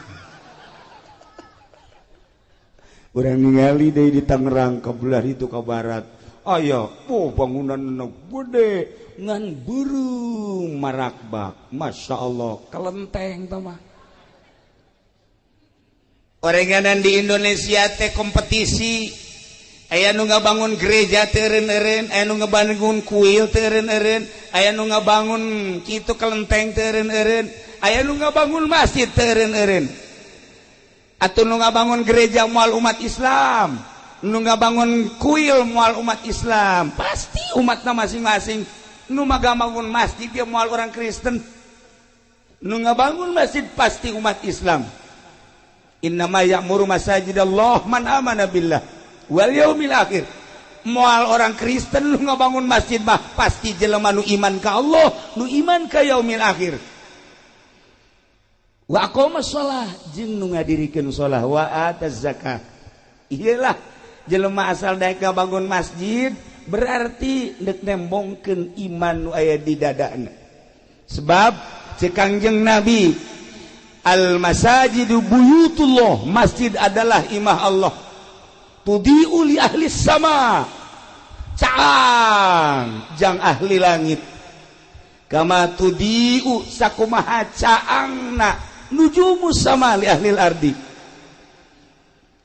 urang ningali deui di Tangerang ka belah itu ka barat aya bangunan nu gede ngan burung marakbak masya Allah kelenteng tah mah orenganan di Indonesia teh kompetisi aya nu ngabangun gereja teu eureun-eureun aya nu ngabangun kuil teu eureun-eureun aya nu ngabangun kitu kelenteng teu eureun-eureun aya nu ngabangun masjid teu eureun-eureun atuh nu ngabangun gereja moal umat Islam nu ngabangun kuil moal umat Islam pasti umatna masing-masing nu ngabangun masjid dia moal orang Kristen nu ngabangun masjid pasti umat Islam innama ya'muru masajidallah man amana billah wal yaumil akhir. Moal orang Kristen lu ngabangun masjid mah pasti jelema nu iman ka Allah, nu iman ka yaumil akhir. Wa aqama shalah jeung nu ngadirikeun shalah wa ataz zakat. Iyalah jelema asal daek ngabangun masjid berarti deuk nembongkeun iman nu aya di dadana. Sebab cek Kangjeng Nabi, al masajidu buyutullah, masjid adalah imah Allah. Tudi'u li ahli sama, caang jang ahli langit. Kama tudi'u sakumaha caangna nujumus sama li ahli ardi.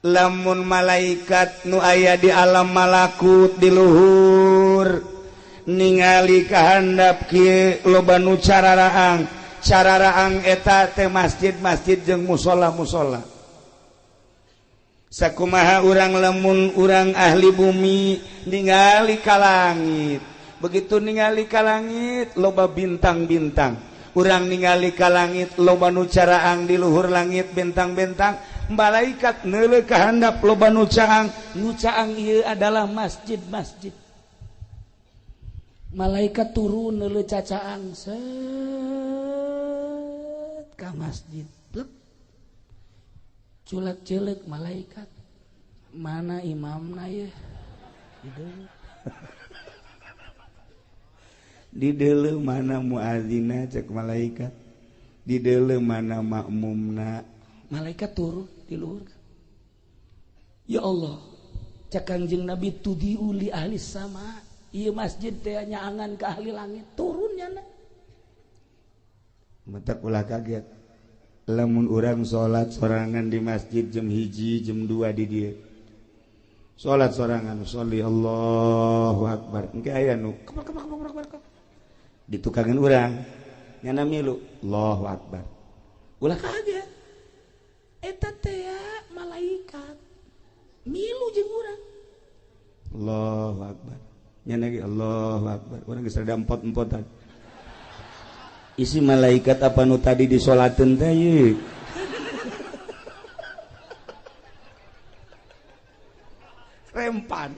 Lamun malaikat nu aya di alam malakut di luhur ningali kahandap kieu loba nu cararaang eta teh masjid-masjid jeung musola-musola. Sakumaha urang lamun urang ahli bumi ningali ka langit, begitu ningali ka langit loba bintang-bintang, urang ningali ka langit loba nu caraang di luhur langit bintang-bintang, malaikat neuleuh ka handap loba nu caang ieu adalah masjid-masjid. Malaikat turun neuleuh cacaang set ka masjid. Culek-culek malaikat, mana imamna ya? Di deuleuh mana muadzina cek malaikat, di deuleuh mana makmumna. Malaikat turun di luhur. Ya Allah, cek Kangjeng Nabi tudiu li ahli sama. Ieu masjid teh nyaangan ka ahli langit, turun nya. Matak ulah kaget. Lamun urang salat sorangan di masjid jam 1 jam 2 di dieu. Salat sorangan sholli Allahu akbar. Engke aya nu ditukangan urang nyana milu Allahu akbar. Ulah kaget. Eta teh malaikat milu jeung urang. Allahu akbar. Nyana ge Allahu akbar. Urang geus rada empot-empotan. Isi malaikat apa nu tadi disolateun teh ye. Rempan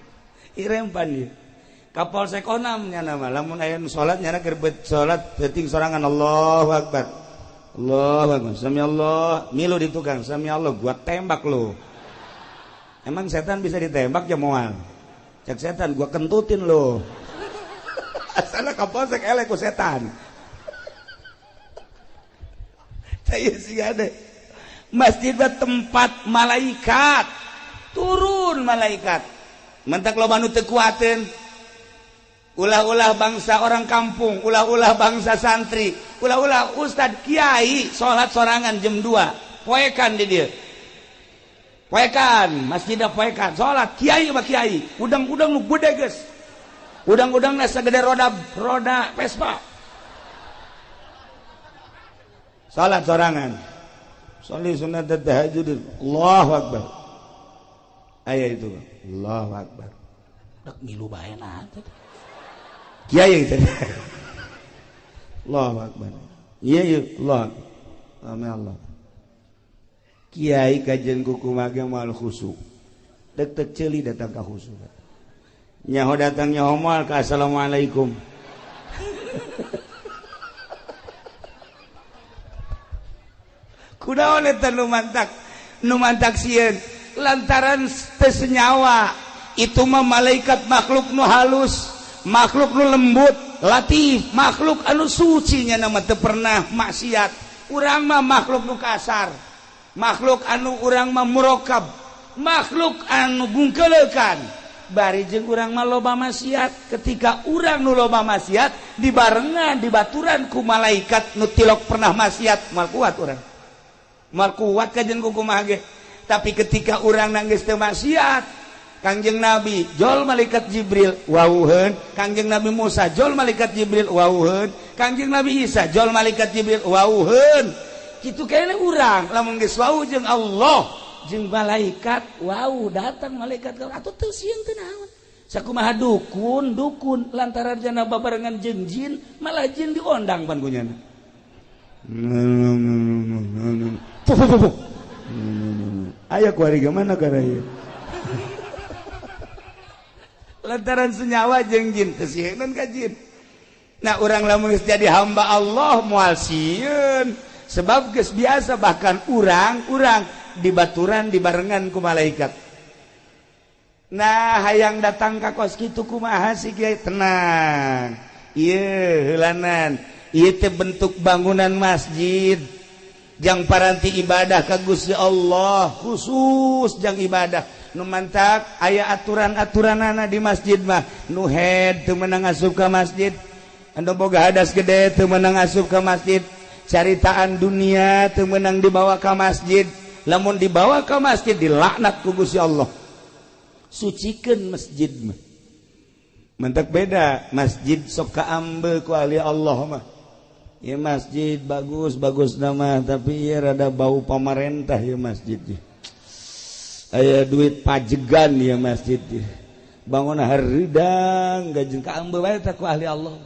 ye. Kapolsek Onam nya nama lamun aya nu salat nya keur salat penting sorangan Allahu akbar. Allahu akbar. Sami Allah, milu di tukang sami Allah gua tembak lu. Emang setan bisa ditembak ya moal. Cek setan gua kentutin lu. Asal kapolsek elek ku setan. Masjid tempat malaikat turun, malaikat mentak loba nu teu kuateun, ulah-ulah bangsa orang kampung, ulah-ulah bangsa santri, ulah-ulah ustad kiai salat sorangan jam 2 poekan di dieu, poekan masjidna poekan salat kiai mah kiai udang-udang nu gede geus, udang-udangna sagede roda Vespa. Salat sorangan, sholli sunat tahajud, Allahu akbar. Aya itu, Allahu akbar. Dak milu bae nah. Kiai teh. Allahu akbar. Iya, Allah. Amin Allah. Kiai kajian kukumaga mal khusyuk. Dek ceuli datang ka khusyuk. Nyaho datang nyaho moal ka assalamualaikum. Kunaon eta nu mantak sieun lantaran teu senyawa. Itu mah malaikat makhluk nu halus, makhluk nu lembut, latif, makhluk anu suci nya nama teu pernah maksiat. Urang mah makhluk nu kasar, makhluk anu urang mah murokab, makhluk anu bungkeleukan. Bari jeung urang mah loba maksiat, ketika urang nu loba maksiat dibarengan dibaturan ku malaikat nu tilok pernah maksiat, mal kuat urang. Mal kuat kajen kukumaha ge. Tapi ketika urang nanggeus teu maksiat, Kangjeng Nabi jol malaikat Jibril wawuheun, Kangjeng Nabi Musa jol malaikat Jibril wawuheun, Kangjeng Nabi Isa jol malaikat Jibril wawuheun. Kitu kene urang lamun geus wawuh jeung Allah jeung malaikat wawuh datang malaikat atuh teu sieun teu naon. Sakumaha dukun lantaran jana babarengan jeung jin, malah jin diondang pan ku nyana. Ayah kuari gimana karaya? lantaran senyawa jeung jin teu sieun ka jin. Nah urang lamun geus jadi hamba Allah moal sieun sebab geus biasa bahkan urang dibaturan dibarengan ku malaikat. Nah hayang datang ka kos kitu kumaha sih kiai? Tenang. Ieu heulanan ieu teh bentuk bangunan masjid jang paranti ibadah ka Gusti Allah khusus jang ibadah nu mantap aya aturan-aturanana di masjid mah nu head teu meunang asup ka masjid anu boga hadas gede teu meunang asup ka masjid caritaan dunia teu meunang dibawa ka masjid lamun dibawa ka masjid dilaknat ku Gusti Allah sucikeun masjid mah mantap beda masjid sok kaambe ku ahli Allah mah ya masjid bagus nama tapi ya rada bau pamarentah ya masjid aya duit pajegan ya masjid bangun hareudang gajeun kaambe bae tah ku ahli Allah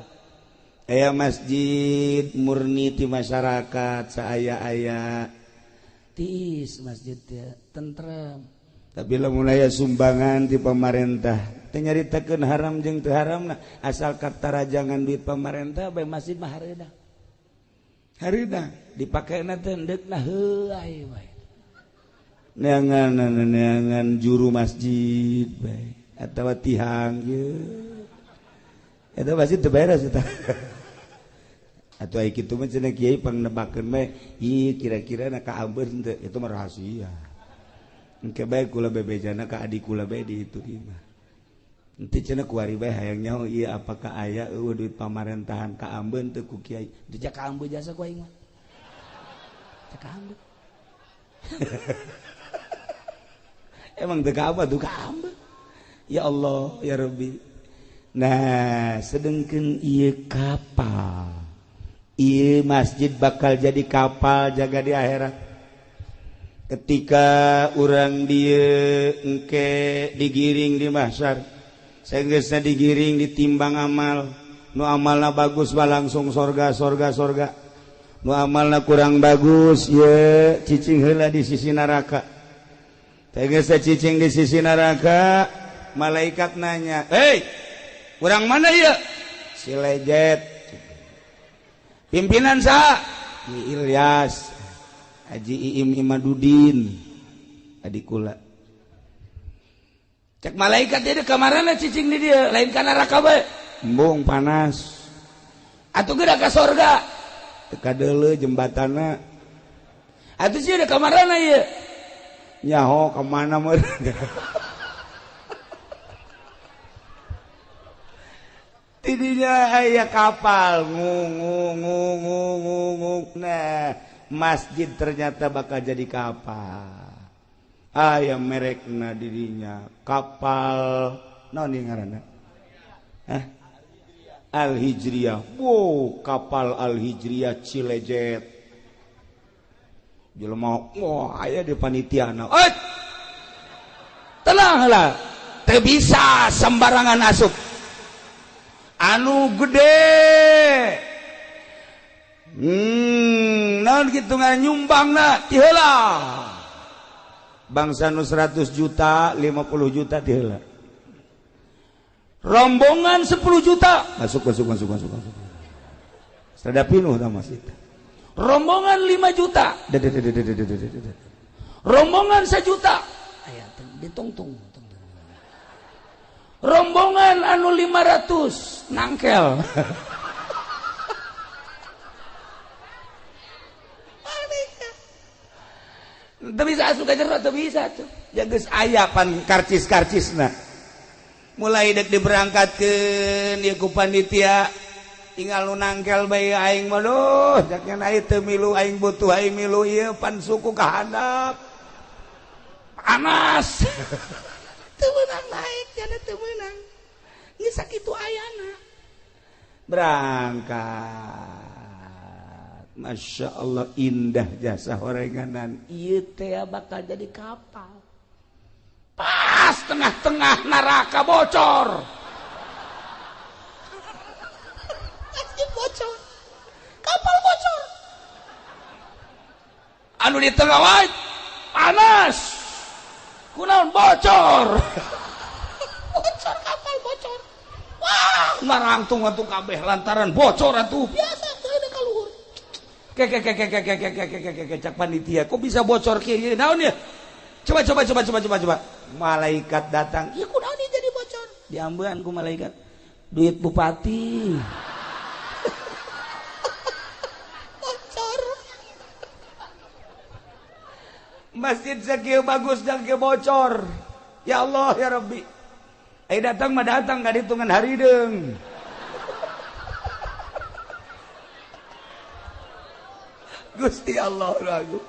aya masjid murni ti masyarakat saaya-aya tiis masjid ya tentrem tapi lamun aya sumbangan ti pamarentah teu nyaritakeun haram jeung teu haramna asal katarajangan duit pamarentah bae masjid mah hareudang dipakena teh endekna heuai bae neangan juru masjid bae atawa tihang ye eta masjid teu beres eta atuh aya kitu mah cenah kiai pangnebakeun bae ieu kira-kira na kaambeun teu itu mah rahasia engke bae kula bebejana ka adik kula bae di itu imah ente cenah kuari bae hayang nyaho ieu apakah aya eueuh duit pamarentahan kaambeun teu ku kiai teu jak kaambeun jasa ku aing mah jak kaambeun emang teu ka apa tuh kaambeun ya Allah ya Rabbi nah sedengkeun ieu kapal ieu masjid bakal jadi kapal jaga di akhirat ketika urang dieu engke digiring di mahsyar saenggeusna digiring ditimbang amal nu amalna bagus mah langsung sorga nu amalna kurang bagus ye cicing heula di sisi neraka saenggeusna cicing di sisi neraka malaikat nanya hei urang mana ieu si lejet pimpinan saha Ni Ilyas Haji Iim Imadudin adik kula cek malaikat dia kamarana cicing di dia lain ka neraka bae embung panas atuh geura ka sorga teu kadeuleu jembatanna atuh sih ada kamarana ieu nyaho ka mana meureun tidinya aya kapal ngung nah masjid ternyata bakal jadi kapal aya merekna dirinya kapal naon ieu ngaranna Al-Hijriyah wow kapal Al-Hijriyah Cilejet jelema wah aya di panitiana tenang heula teu bisa sembarangan asup anu gede naon kitu nganyumbangna ti heula bangsa nu 100 juta 50 juta ti heula rombongan 10 juta masuk sada pinuh tah masjid rombongan 5 juta rombongan 1 juta aya ditungtung rombongan anu 500 nangkel teu bisa asup ka jero teu bisa tuh ya geus aya pan karcis-karcisna mulai dek diberangkatkeun ieu ku panitia tinggal nu nangkel bae aing mah duh jakna aya teu milu aing butuh aing milu ieu pan suku ka handap panas teu meunang naik jana teu meunang geus sakitu ayana berangkat Masya Allah indah jasa horenganan ieu teh bakal jadi kapal pas tengah-tengah neraka bocor masjid bocor kapal bocor anu di tengah wae panas kunaon bocor bocor kapal bocor Narangtung atuh kabeh lantaran bocor atuh. Biasa teu ada kaluhur. Cak panitia, kok bisa bocor kieu? Naon ya? Coba. Malaikat datang. Ya kunaon ieu jadi bocor? Diambean ku malaikat. Duit bupati. Bocor. Masjid sakieu bagus dan ke bocor. Ya Allah ya Rabbi. Datang mah datang gak dihitungan harideung. Gusti Allah ragu.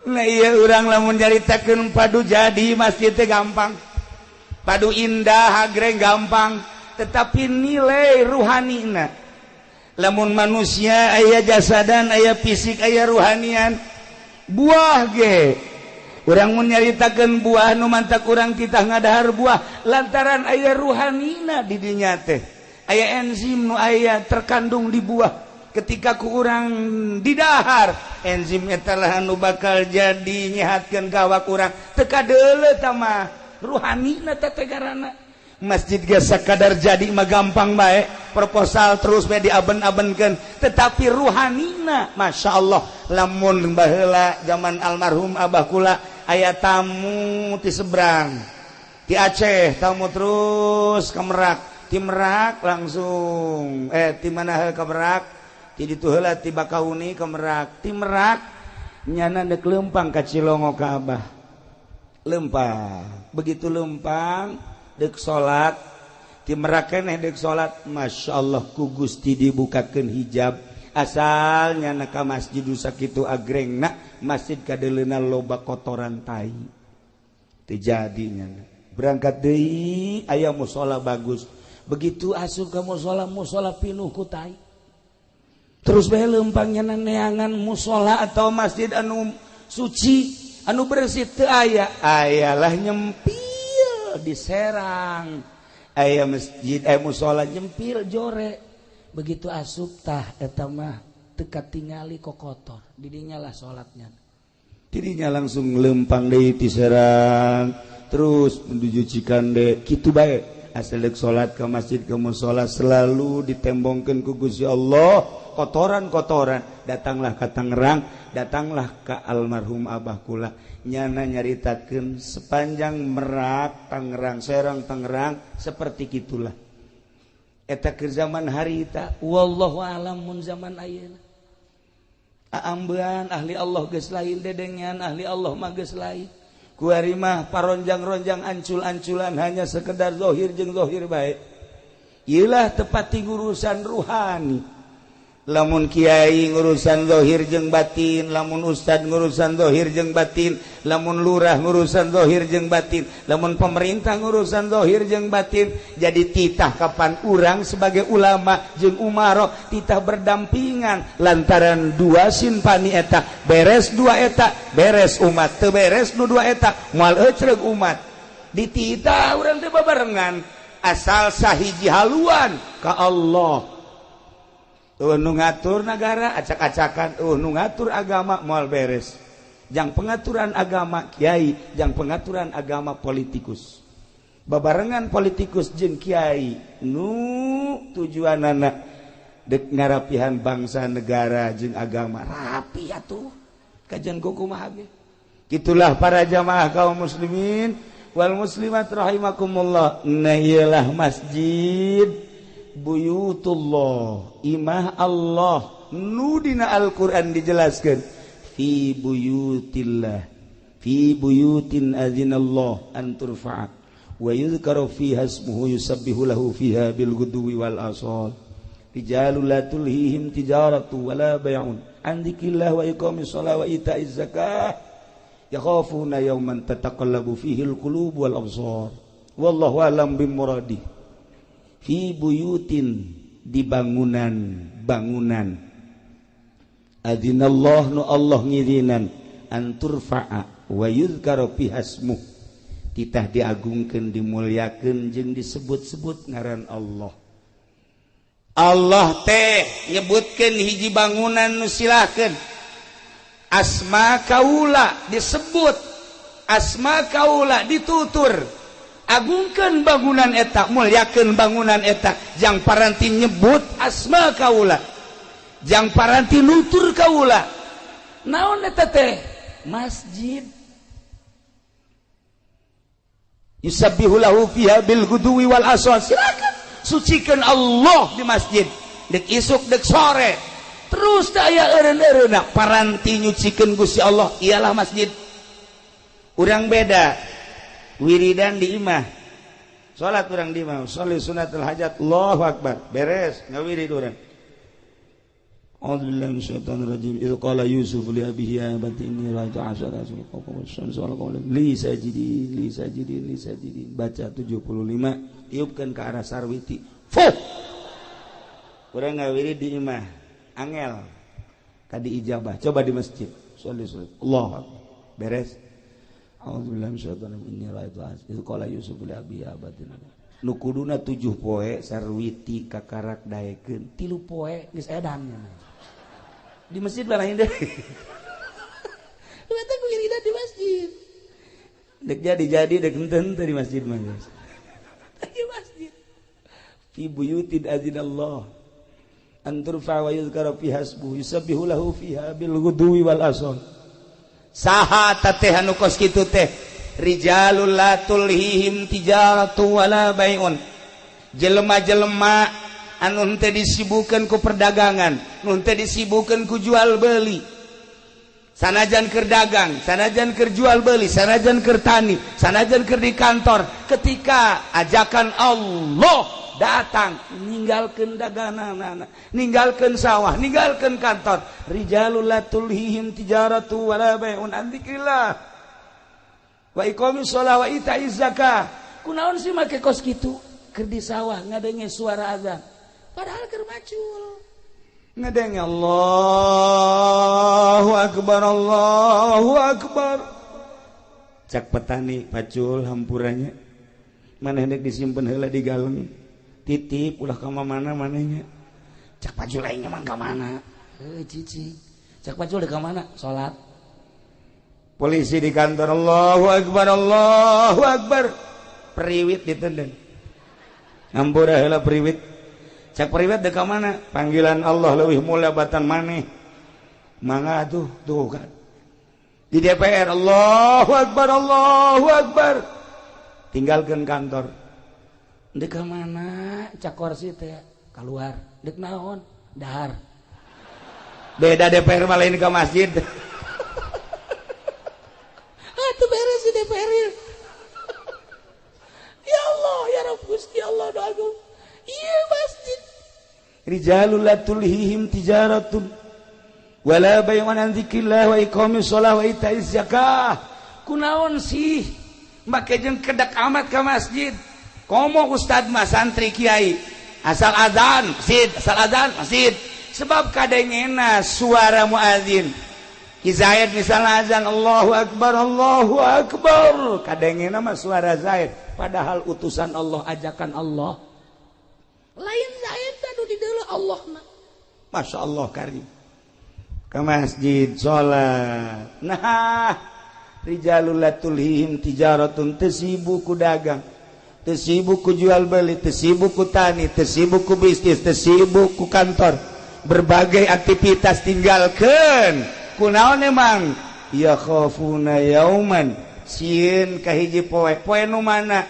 Nah iya urang lamun nyaritakeun padu jadi masjid teh gampang. Padu indah hagreng gampang, tetapi nilai ruhanina. Lamun manusia aya jasadan, aya fisik, aya ruhanian. Buah ge. Urang mun nyaritakeun buah nu mantak urang kita ngadahar buah lantaran aya ruhanina di dinya teh. Aya enzim nu aya terkandung di buah. Ketika ku urang didahar, enzim eta lah anu bakal jadi nyehatkeun ka awak urang. Teu kadeuleu tah mah ruhanina teh tegarana. Masjid ge sakadar jadi mah gampang bae, proposal terus bae diaben-abenkeun, tetapi ruhanina masyaallah lamun baheula zaman almarhum abah kula aya tamu ti seberang ti Aceh, tamu terus ke Merak, ti Merak langsung ti mana ke Merak, ti ditu heula ti Bakauni ke Merak, ti Merak nyana deuk leumpang ka Cilongo ka abah. Leumpang, begitu leumpang deuk salat ti Merak keneh deuk salat, masyaallah ku Gusti dibukakeun hijab asal nyana ka masjid sakitu agrengna masjid kadeleuna loba kotoran tai teu jadi nyana. Berangkat deui aya mushola bagus, begitu asup ka mushola pinuh ku tai. Terus bae leumpang nyana neangan mushola atau masjid anu suci anu bersih teu aya, ayalah nyempil di Serang aya masjid mushola nyempil jore. Begitu asup tah eta mah teu katingali kokotor, didinya lah salatnya. Didinya langsung leumpang deui ti Serang, terus menuju Cikande, kitu bae. Asal deuk salat ka masjid ka mushola selalu ditembongkeun ku Gusti Allah kotoran-kotoran. Datanglah ka Tangerang, datanglah ka almarhum abah kula, nyana nyaritakeun sepanjang Merak, Tangerang, Serang, Tangerang seperti kitulah. Eta keur zaman harita, wallahu a'lam mun zaman ayeuna. Aambean ahli Allah geus lain, dedengan ahli Allah mah geus lain. Kuari mah paronjang-ronjang ancul-anculan hanya sekedar zahir jeung zahir bae. Ieulah tepati urusan ruhani. Lamun kiai ngurusan zahir jeung batin, lamun ustad ngurusan zahir jeung batin, lamun lurah ngurusan zahir jeung batin, lamun pemerintah ngurusan zahir jeung batin, jadi titah kapan urang sebagai ulama jeung umaro titah berdampingan lantaran dua sinpani eta beres dua eta beres umat, teu beres nu dua eta moal ecreug umat. Dititah urang teh babarengan asal sahiji haluan ka Allah. Nu ngatur negara acak-acakan, nu ngatur agama moal beres. Jang pengaturan agama kiai, jang pengaturan agama politikus. Babarengan politikus jeung kiai nu tujuanana dek ngarapihan bangsa negara jeung agama rapi atuh. Kajian kumaha ge. Itulah para jamaah kaum muslimin wal muslimat rahimakumullah. Nah iyalah masjid buyutullah, imah Allah nu dina Al-Qur'an dijelaskeun fi buyutillah, fi buyutin adzinallah an turfa'a wa yuzkaru fiha ismuhu yusabbihu lahu fiha bil ghudwi wal asal rijalul la tulhihim tijaratu wala bai'un an dzikrillah wa iqamis shalah wa ita'iz zakah yakhafuna yawman tataqallabu fihi al qulub wal absar wallahu a'lam bimuradi. Fi buyutin, di bangunan adzinallah nu Allah ngirinan anturfa'a wa yuzkaru fiha ismuh titah diagungkeun dimulyakeun jeung disebut-sebut ngaran Allah. Allah teh nyebutkeun hiji bangunan nu silahkeun asma kaula disebut, asma kaula ditutur, agungkeun bangunan eta, mulyakeun bangunan eta, jang paranti nyebut asma kaula, jang paranti nutur kaula. Naon eta teh? Masjid. Yusabbihu lahu fiha bil ghudwi wal asal. Silakan sucikeun Allah di masjid. Dek isuk dek sore. Terus teh aya eureun-eureunna paranti nyucikeun Gusti Allah ialah masjid. Urang beda. Wiridan di imah. Salat urang di imah, sholli sunatul hajat, Allahu akbar. Beres ngawirid urang. A'udzubillahi minasyaitonir rajim. Idz qala Yusuf li abihi ya abati inni ra'aytu 'ashara kawkaban li sajidin baca 75 tiupkeun ke arah sarwiti. Fuh. Urang ngawirid di imah. Angel tadi ijabah. Coba di masjid. Sholli Allahu akbar. Beres. A'udzubillahi minasyaitonir rajim. Inni ra'aytu 'ashara idz qala Yusuf li abihi ya abati nu kuduna 7 poe sarwiti kakarak daekeun 3 poe geus edan di masjid lah lain deh. Lu eta ku wirida di masjid. Dek jadi dek henteu di masjid mah. Di masjid. Fi buyutin azinallah an turfa wa yuzkara fi hasbu yusabbihu lahu fiha bil ghudwi wal asal. Saha teh anu kos kitu teh? Rijalul la tulhihim tijaratu wala bai'un. Jelema-jelema anu henteu disibukkeun ku perdagangan, nu henteu disibukkeun ku jual beli. Sanajan keur dagang, sanajan keur jual beli, sanajan keur tani, sanajan keur di kantor, ketika ajakan Allah datang, ninggalkeun daganganna, ninggalkeun sawah, ninggalkeun kantor. Rijalul la tulhihim tijaratu wala bai'un an dzikrillah wa iqamis shalah wa itaiz zakah. Kunaon sih make kos kitu? Keur di sawah ngadenge suara azan. Padahal keur macul. Ngadenge Allahu akbar, Allahu akbar. Cak petani pacul hampurannya. Maneh hendak disimpen heula di galeng. Titip ulah ka mana manehnya. Cak pacul aing mah ka mana? Cici. Cak pacul ka mana? Salat. Polisi di kantor, Allahu akbar, Allahu akbar. Periwit ditendang. Ngampura heula periwit. Cak periwit dek ka mana? Panggilan Allah leuwih mulia batan maneh. Mangga tuh kan. Di DPR, Allahu akbar, Allahu akbar. Tinggalkeun kantor. Dek ka mana? Cak kursi teh keluar. Dek naon? Dahar. Beda DPR mah lain ka masjid. Atuh beres di DPR. Ya Allah, ya Rabb Gusti Allah doaku. Iya masjid. Rijalul la tulhihim tijaratun wala bai'un an dzikrillah wa iqamis shalah wa itaiz zakah. Kunaon sih make jeung kedak amat ka masjid? Komo ustad mah santri kiai asal azan masjid sebab kadengena suara muadzin Ki Zaid misalnya azan Allahu akbar, Allahu akbar, kadengena mah suara Zaid padahal utusan Allah, ajakan Allah lain Zaid anu di deuleu Allah mah. Masya Allah karim ke masjid sholat. Nah rijalul la tulhihim tijaratun, tesibu ku dagang, tesibu ku jual beli, tesibu ku tani, tesibu ku bisnis, tesibu ku kantor, berbagai aktivitas tinggalkeun. Kunaon emang? Ya khafuna yauman, sieun kahiji poe. Poe nu mana?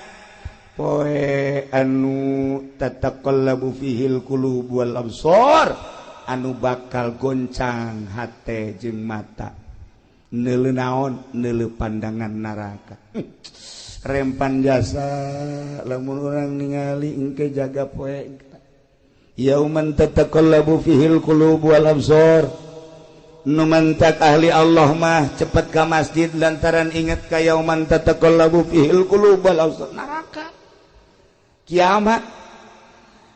Poe anu tataqallabu fihil qulub wal absar, anu bakal goncang hate jeung mata. Neuleu naon? Neuleu pandangan neraka. Rempan jasa lamun urang ningali engke jaga poe. Yauman tataqallabu fihil qulub wal absar. Nu mantak ahli Allah mah cepet ka masjid lantaran inget ka yauman tataqallabu fihil qulub wal absar, neraka kiamat.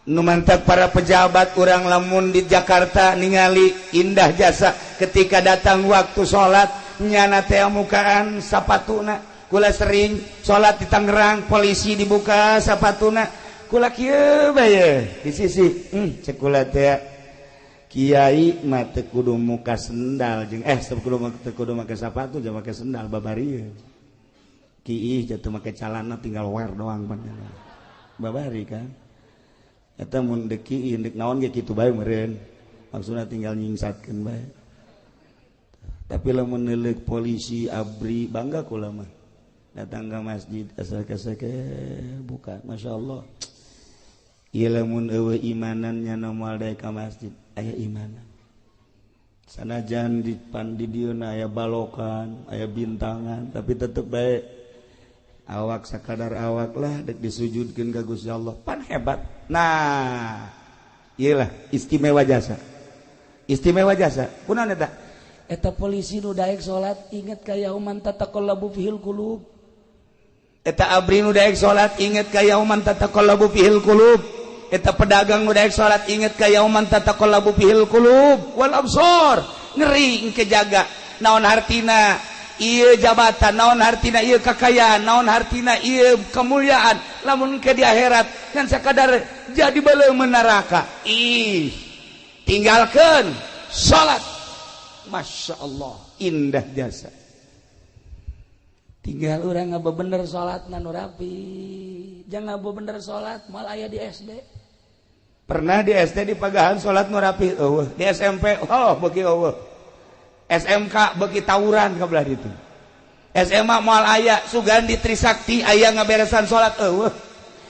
Nu mantak para pejabat urang lamun di Jakarta ningali indah jasa ketika datang waktu salat nyana teh mukaan sapatuna. Kula sering salat di Tangerang, polisi dibuka sapatuna, kula kieu bae di sisi cek kula teh kiai mah teu kudu muka sendal jeung teu kudu make sapatu jeung make sendal babarieun. Ki jatuh make calana tinggal wear doang pan babari kan eta mun dek ki dek naon ge kitu bae meureun maksudna tinggal nyingsatkeun bae tapi lamun neuleuk polisi abri bangga kula mah datang ke masjid asal-asake buka masyaallah ieu lamun eueuh imanan nya moal daek ka masjid aya imanan sanajan di dieuna aya balokan aya bintangan tapi tetep bae awak sakadar awak lah dek disujudkeun ka Gusti Allah pan hebat nah iyalah istimewa jasa kunaon eta polisi nu daek salat inget ka yauman tataqallabu fihil qulub eta abri nu daek salat inget ka yauman tataqallabu fihil qulub eta pedagang nu daek salat inget ka yauman tataqallabu fihil qulub wal absar ngeri engke jaga naon hartina ieu jabatan naon hartina ieu kakayaan naon hartina ieu kemuliaan lamun ke di akhirat ngan sakadar jadi beuleum neraka tinggalkeun salat masyaallah indah jasa tinggal urang ngabebener salatna nu rapi jangan ngabebener salat moal aya di SD pernah di SD di pagahan salat nu rapi eueuh di SMP beuki eueuh SMK bagi tawuran kabelah itu SMA moal aya sugan di Trisakti aya ngaberesan salat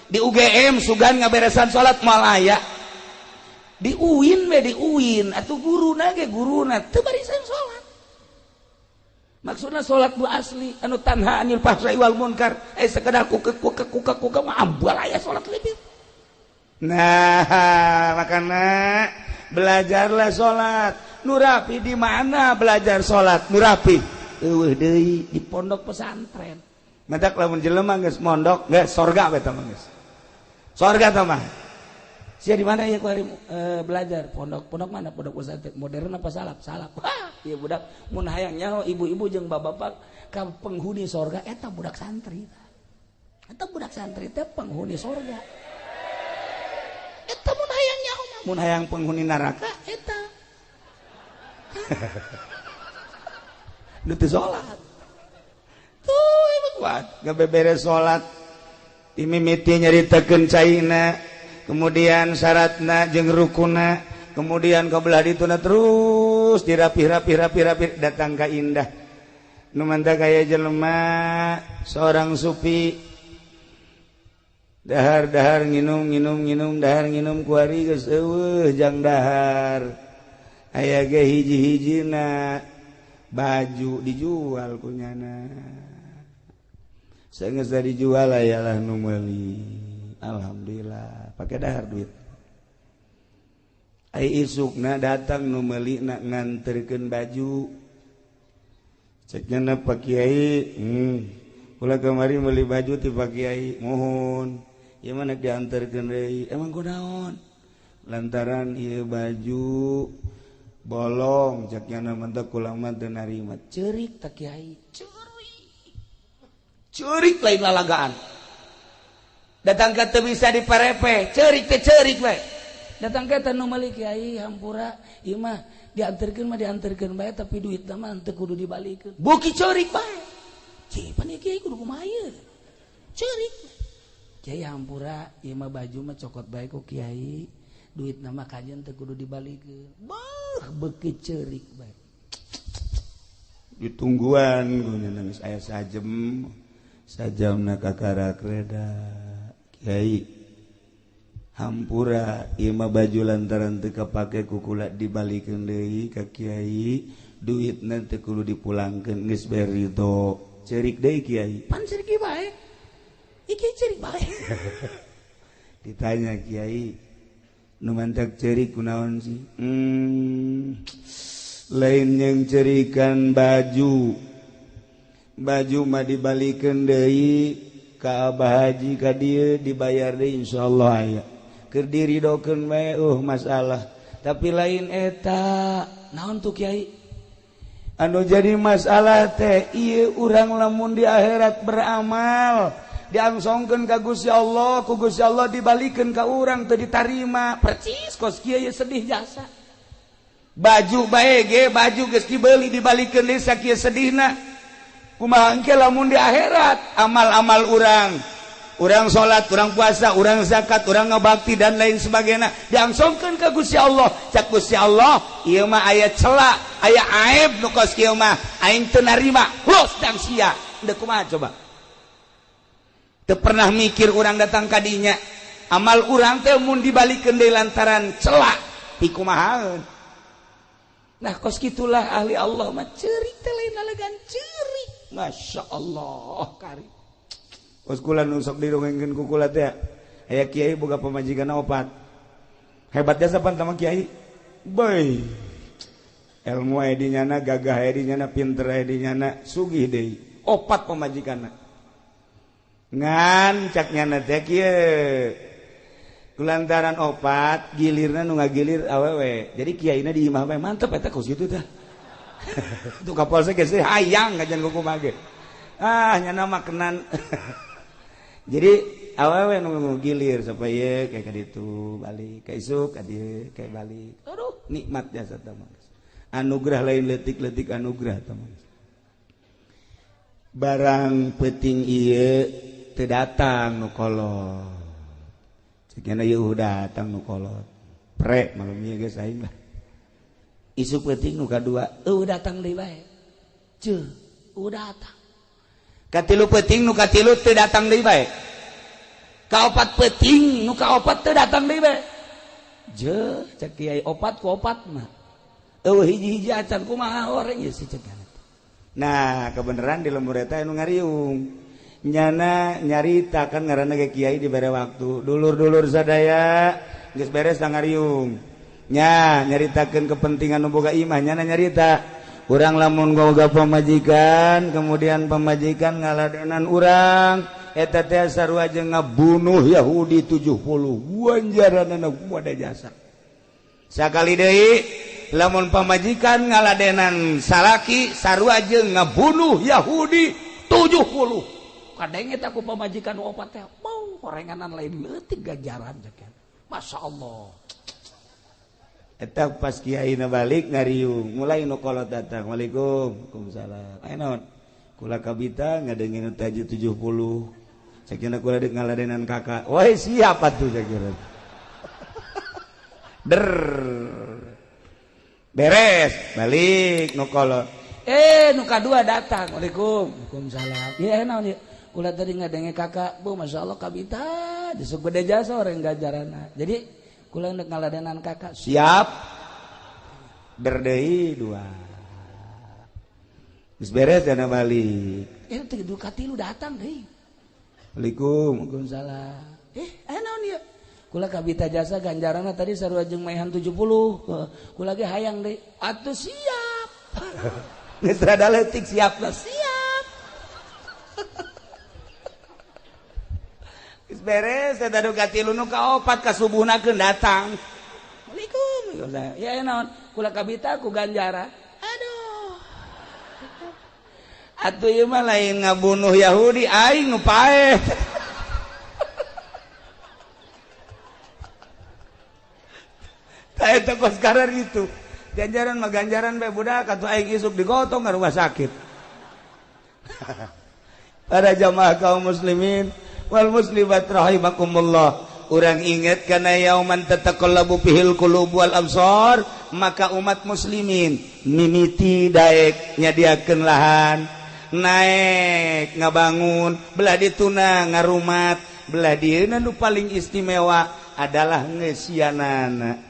di UGM sugan ngaberesan salat moal aya di UIN atuh guruna ge guruna teu barisan salat maksudna salat nu asli anu tanha anil fahsya'i wal munkar sekedar kukek mah ambal aya salat leuwih nah makana belajarlah salat nu rapi di mana belajar salat nu rapi eueuh deui di pondok pesantren madak lamun jelema geus mondok geus sorga eta mah geus sorga tah mah sia di mana ya kuari belajar pondok mana pondok pesantren modern apa salap ieu budak mun hayang nyaho ibu-ibu jeung bapak-bapak ka penghuni sorga eta budak santri teh penghuni sorga eta mun hayang nyaho mun hayang penghuni neraka eta nu teu salat tuh ieu kuat gabeberes salat dimimiti nyaritakeun caina kemudian syaratna jeung rukunna kemudian kabelah dituna terus dirapi datang ka indah nu mantap kaya jelema seorang sufi dahar nginum dahar nginum kuari geus eueuh jang dahar aya ge hiji-hijina baju dijual kunyana saenggeus dijual ayalah nu meuli alhamdulillah pake dahar duit ai isukna datang nu meuli na nganterkeun baju cekna Pak Kiai kula kamari meuli baju ti Pak Kiai mohon ieu mah nek dianterkeun deui emang kunaon lantaran ieu baju bolong jaknya mantap kula mah teu narima ceurik tak Kiai ceurik lain lalagaan datang ka teu bisa diparepe ceurik teh ceurik we datang ka teh nu meuli Kiai hampura ieu mah dianterkeun bae tapi duitna mah teu kudu dibalikeun buki ceurik bae pan ieu Kiai kudu kumaha ieu ceurik Kiai hampura ieu mah baju mah cokot bae ku Kiai duit nama kajian teu kudu dibalikeun beuki ceurik bae ditungguan guna nangis aya sajamna kakara kreda Kiai hampura ieu mah baju lantaran teu kapake ku kula dibalikeun deui ka Kiai duitna teu kudu dipulangkeun geus bae ridho ceurik deui Kiai pan ceurik bae iki ceurik bae ditanya Kiai nu mantak ceurik kunaon sih lain yang cerikan baju mah dibalikeun deui ka Abah Haji ka dieu dibayar deui insyaallah aya keur diridokeun bae masalah tapi lain eta naon tuh Kiai anu jadi masalah teh ieu urang lamun di akhirat beramal diangsongkeun ka Gusti Allah ku Gusti Allah dibalikeun ka urang teu ditarima percis kos kieu sedih jasa baju bae ge baju geus dibeuli dibalikeun deui sakieu sedihna kumaha engke lamun di akhirat amal-amal urang salat, urang puasa, urang zakat, urang ngabakti dan lain sebagainya diangsongkeun ka Gusti Allah. Cak Gusti Allah, ieu mah aya cela, aya aib nu kos kieu mah aing teu narima. Los dang sia. Teu kumaha coba? Teu pernah mikir urang datang ka dinya. Amal urang teh mun dibalikeun deui lantaran cela, ti kumahaeun. Nah, kos kitulah ahli Allah mah ceurik teh lain nalegan ceurik. Masyaallah karim. Kos kula nu sok dirongengkeun ku kula teh aya kiai boga pamajikanna 4. Hebatnya sapan tama kiai? Boy. Ilmu aya di nyana, gagah aya di nyana, pinter aya di nyana, sugih deui. 4 pamajikanna. Ngan cak nyana teh kieu. Kulantaran 4 gilirna nu ngagilir awewe. Jadi kiaina di imah bae mantep eta kos kitu teh. Tu kapolsek geus hayang kajan kumaha ge. Nyana makenan. Jadi awewe nu gilir supaya kayak kaditu balik, kayak isuk kadieu kayak balik. Aduh, nikmat jasa teh. Anugerah lain leutik-leutik anugerah teh. Barang peuting ieu teu datang nu kolot. Ceukna ieu datang nu kolot. Pre malam ieu geus aing lah. Isu peuting nu kadua, datang deui bae. Ceuh, datang. Katilu peuting nu katilu teu datang deui bae. Kaopat peuting nu kaopat teu datang deui bae. Jeuh, cek kiai 4 ku 4 mah. Hiji-hiji acan kumaha oreng ieu si ceukna. Nah, kebenaran di lembur eta anu ngariung. Nyana nyarita kan ngaranna ge kiai dibere waktu. Dulur-dulur sadaya geus beres ngariung. Nya nyaritakeun kepentingan nu boga imah nyana nyarita. Urang lamun boga pamajikan, kemudian pamajikan ngaladenan urang, eta teh sarua jeung ngabunuh Yahudi 70. Ganjaranna kumaha jasa. Sakali deui lamun pamajikan ngaladenan salaki sarua jeung ngabunuh Yahudi 70. Kadenge eta ku pamajikan nu 4 teh mau horenganan lain leutik ganjaran ceuk. Masyaallah. Eta pas kiai na balik ngariung mulai nu kolot datang. Waalaikumsalam. Aya naon? Kula kabita ngadengeun taji 70. Sakieu kula deuk ngaladenan kakak. Wah, siap atuh sakieu. Beres, balik nu kolot. Nu kadua datang. Waalaikumsalam. Ieu naon ieu? Kula tadi ngadenge kakak, bu masyaallah kabita, disuk beda jasa orang ganjaranna. Jadi kula hendak ngaladenan kakak. Siap. Berdei 2. Geus beres dana balik. Teu katilu datang deui. Waalaikumsalam. Aya naon ieu? Kula kabita jasa ganjaranna tadi sarua jeung maehan 70. Kula ge hayang deui. Atuh siap. Geus rada leutik siapna siap. Geus beres eta nu katilu nu kaopat kasubuhnakeun datang. Waalaikumsalam. Ya naon? Kula kabita ku ganjara. Aduh. Atuh ieu mah lain ngabunuh Yahudi aing nu paeh. Tah eta kos karar itu. Ganjaran mah ganjaran bae budak atuh aing isuk digotong ka rumah sakit. Para jamaah kaum muslimin wal muslimat rahimakumullah, urang inget kana yauman tataqallabu fihil qulub wal absar, maka umat muslimin mimiti daek nyadiakeun lahan naek ngabangun belah dituna ngarumat belah dieuna nu paling istimewa adalah ngesianana.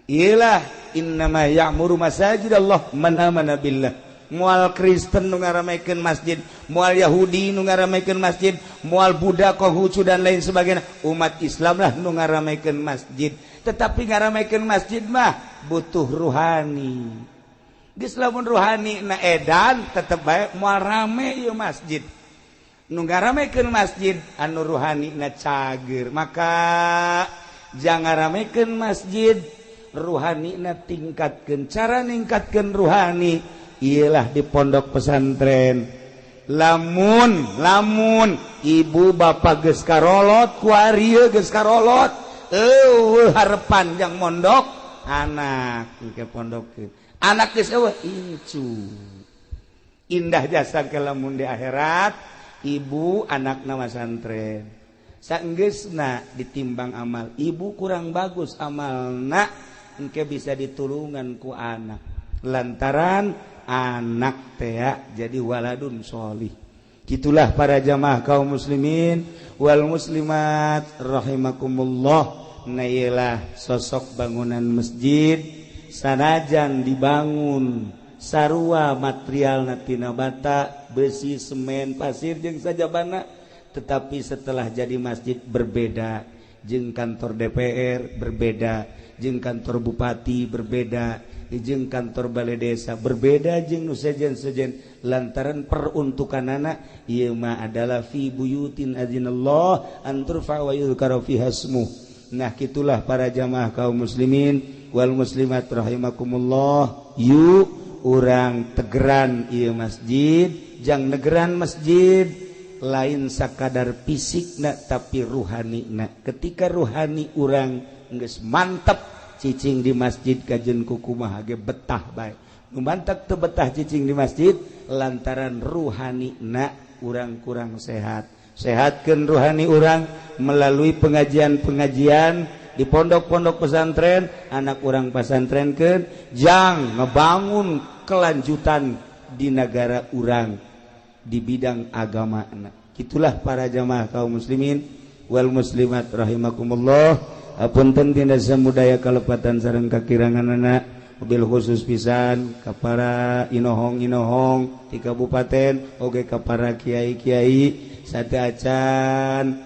Iyalah innama ya'muru masajidallah man amana billah. Mual Kristen nu ngaramekeun masjid, mual Yahudi nu ngaramekeun masjid, mual Buddha, Konghucu dan lain sebagainya, umat Islam lah nu ngaramekeun masjid. Tetapi ngaramekeun masjid mah butuh ruhani. Geus lamun ruhani na edan tetep bae mual rame ieu masjid. Nu ngaramekeun masjid anu ruhani na cager. Maka jangan ramekeun masjid, ruhani na tingkatkeun. Cara ningkatkeun ruhani ialah di pondok pesantren. Lamun ibu bapak geus karolot ku arieu geus karolot, harepan jang mondok anak ke pondok. Anak geus eueuh incu. indah jasa ke lamun di akhirat ibu anak nama santren saenggeusna ditimbang amal ibu kurang bagus amalna engke bisa ditulungan ku anak lantaran anak teh jadi waladun sholih. Gitulah para jamaah kaum muslimin wal muslimat rahimakumullah. Nailah sosok bangunan masjid sanajan dibangun sarua material tina bata besi semen pasir jeung sajabana tetapi setelah jadi masjid berbeda jeung kantor DPR berbeda jeung kantor bupati berbeda jeung kantor balai desa berbeda jeung nu sejen-sejen lantaran peruntukan anak ieu mah adalah fi buyutin adzinallah an turfa wa yuzkara fiha ismuh. Nah gitulah para jamaah kaum muslimin wal muslimat rahimakumullah yuk urang tegeran ieu masjid jang negeran masjid lain sakadar fisikna tapi ruhanina. Ketika ruhani urang geus mantap cicing di masjid kajen kukumaha ge betah bae. Nu mantap teu betah cicing di masjid lantaran ruhanina urang kurang sehat. Sehatkeun ruhani urang melalui pengajian-pengajian di pondok-pondok pesantren, anak urang pesantrenkeun jang ngebangun kelanjutan di negara urang di bidang agama. Itulah para jamaah kaum muslimin wal muslimat rahimakumullah. Apunten tina samudaya kalepatan sareng kakiranganana mobil khusus pisan ka para inohong-inohong ti kabupaten oge ka para kiai-kiai sateuacan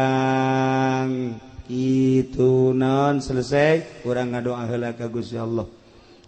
urang kitu naon selesai urang ngadoa heula ka Gusti Allah.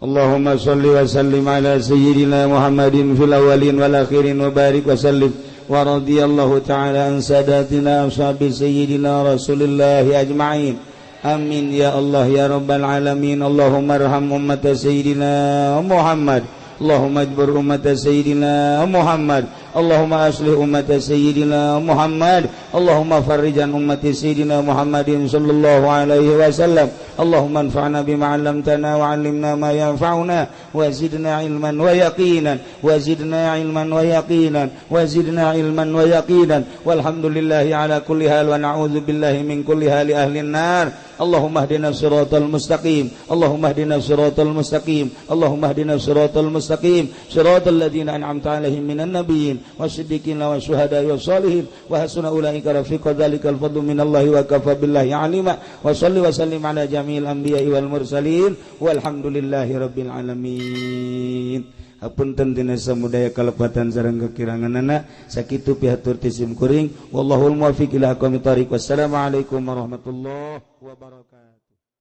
Allahumma shalli wa sallim ala sayyidina Muhammadin fil awwalin wal akhirin wa barik wa sallim wa radiyallahu ta'ala an sadatina ashabi sayyidina Rasulillah ajma'in. Amin ya Allah ya rabbal alamin. Allahumma arham ummat sayyidina Muhammad. Allahumma ajbur ummat sayyidina Muhammad. Allahumma aslih ummat sayyidina Muhammad. Allahumma farrijan ummat sayyidina Muhammadin sallallahu alaihi wasallam. Allahumma anfa'na bima 'allamtana wa 'allimna ma yanfa'una wa zidna ilman wa yaqinan wa zidna ilman wa yaqinan wa zidna ilman wa yaqinan walhamdulillahi ala kulli hal wa na'udzu billahi min kulli hali ahlin nar. Allahumma hdina siratal mustaqim. Allahumma hdina siratal mustaqim. Allahumma hdina siratal mustaqim siratal ladzina an'amta 'alaihim minan nabiyyin wasiddiqin wasyuhada'i wassalihin wa hasuna ulaika rafiqa. Dzalikal fadlu minallahi wa kafa billahi 'alima. Wa shalli wa sallim 'ala jami'il anbiya'i wal mursalin walhamdulillahi rabbil alamin. Hapunten tina samudaya kalepatan sareng kakiranganana sakitu pihatur tisim kuring wallahul muwaffiq ila aqwamit thoriq. Wassalamualaikum warahmatullahi wabarakatuh.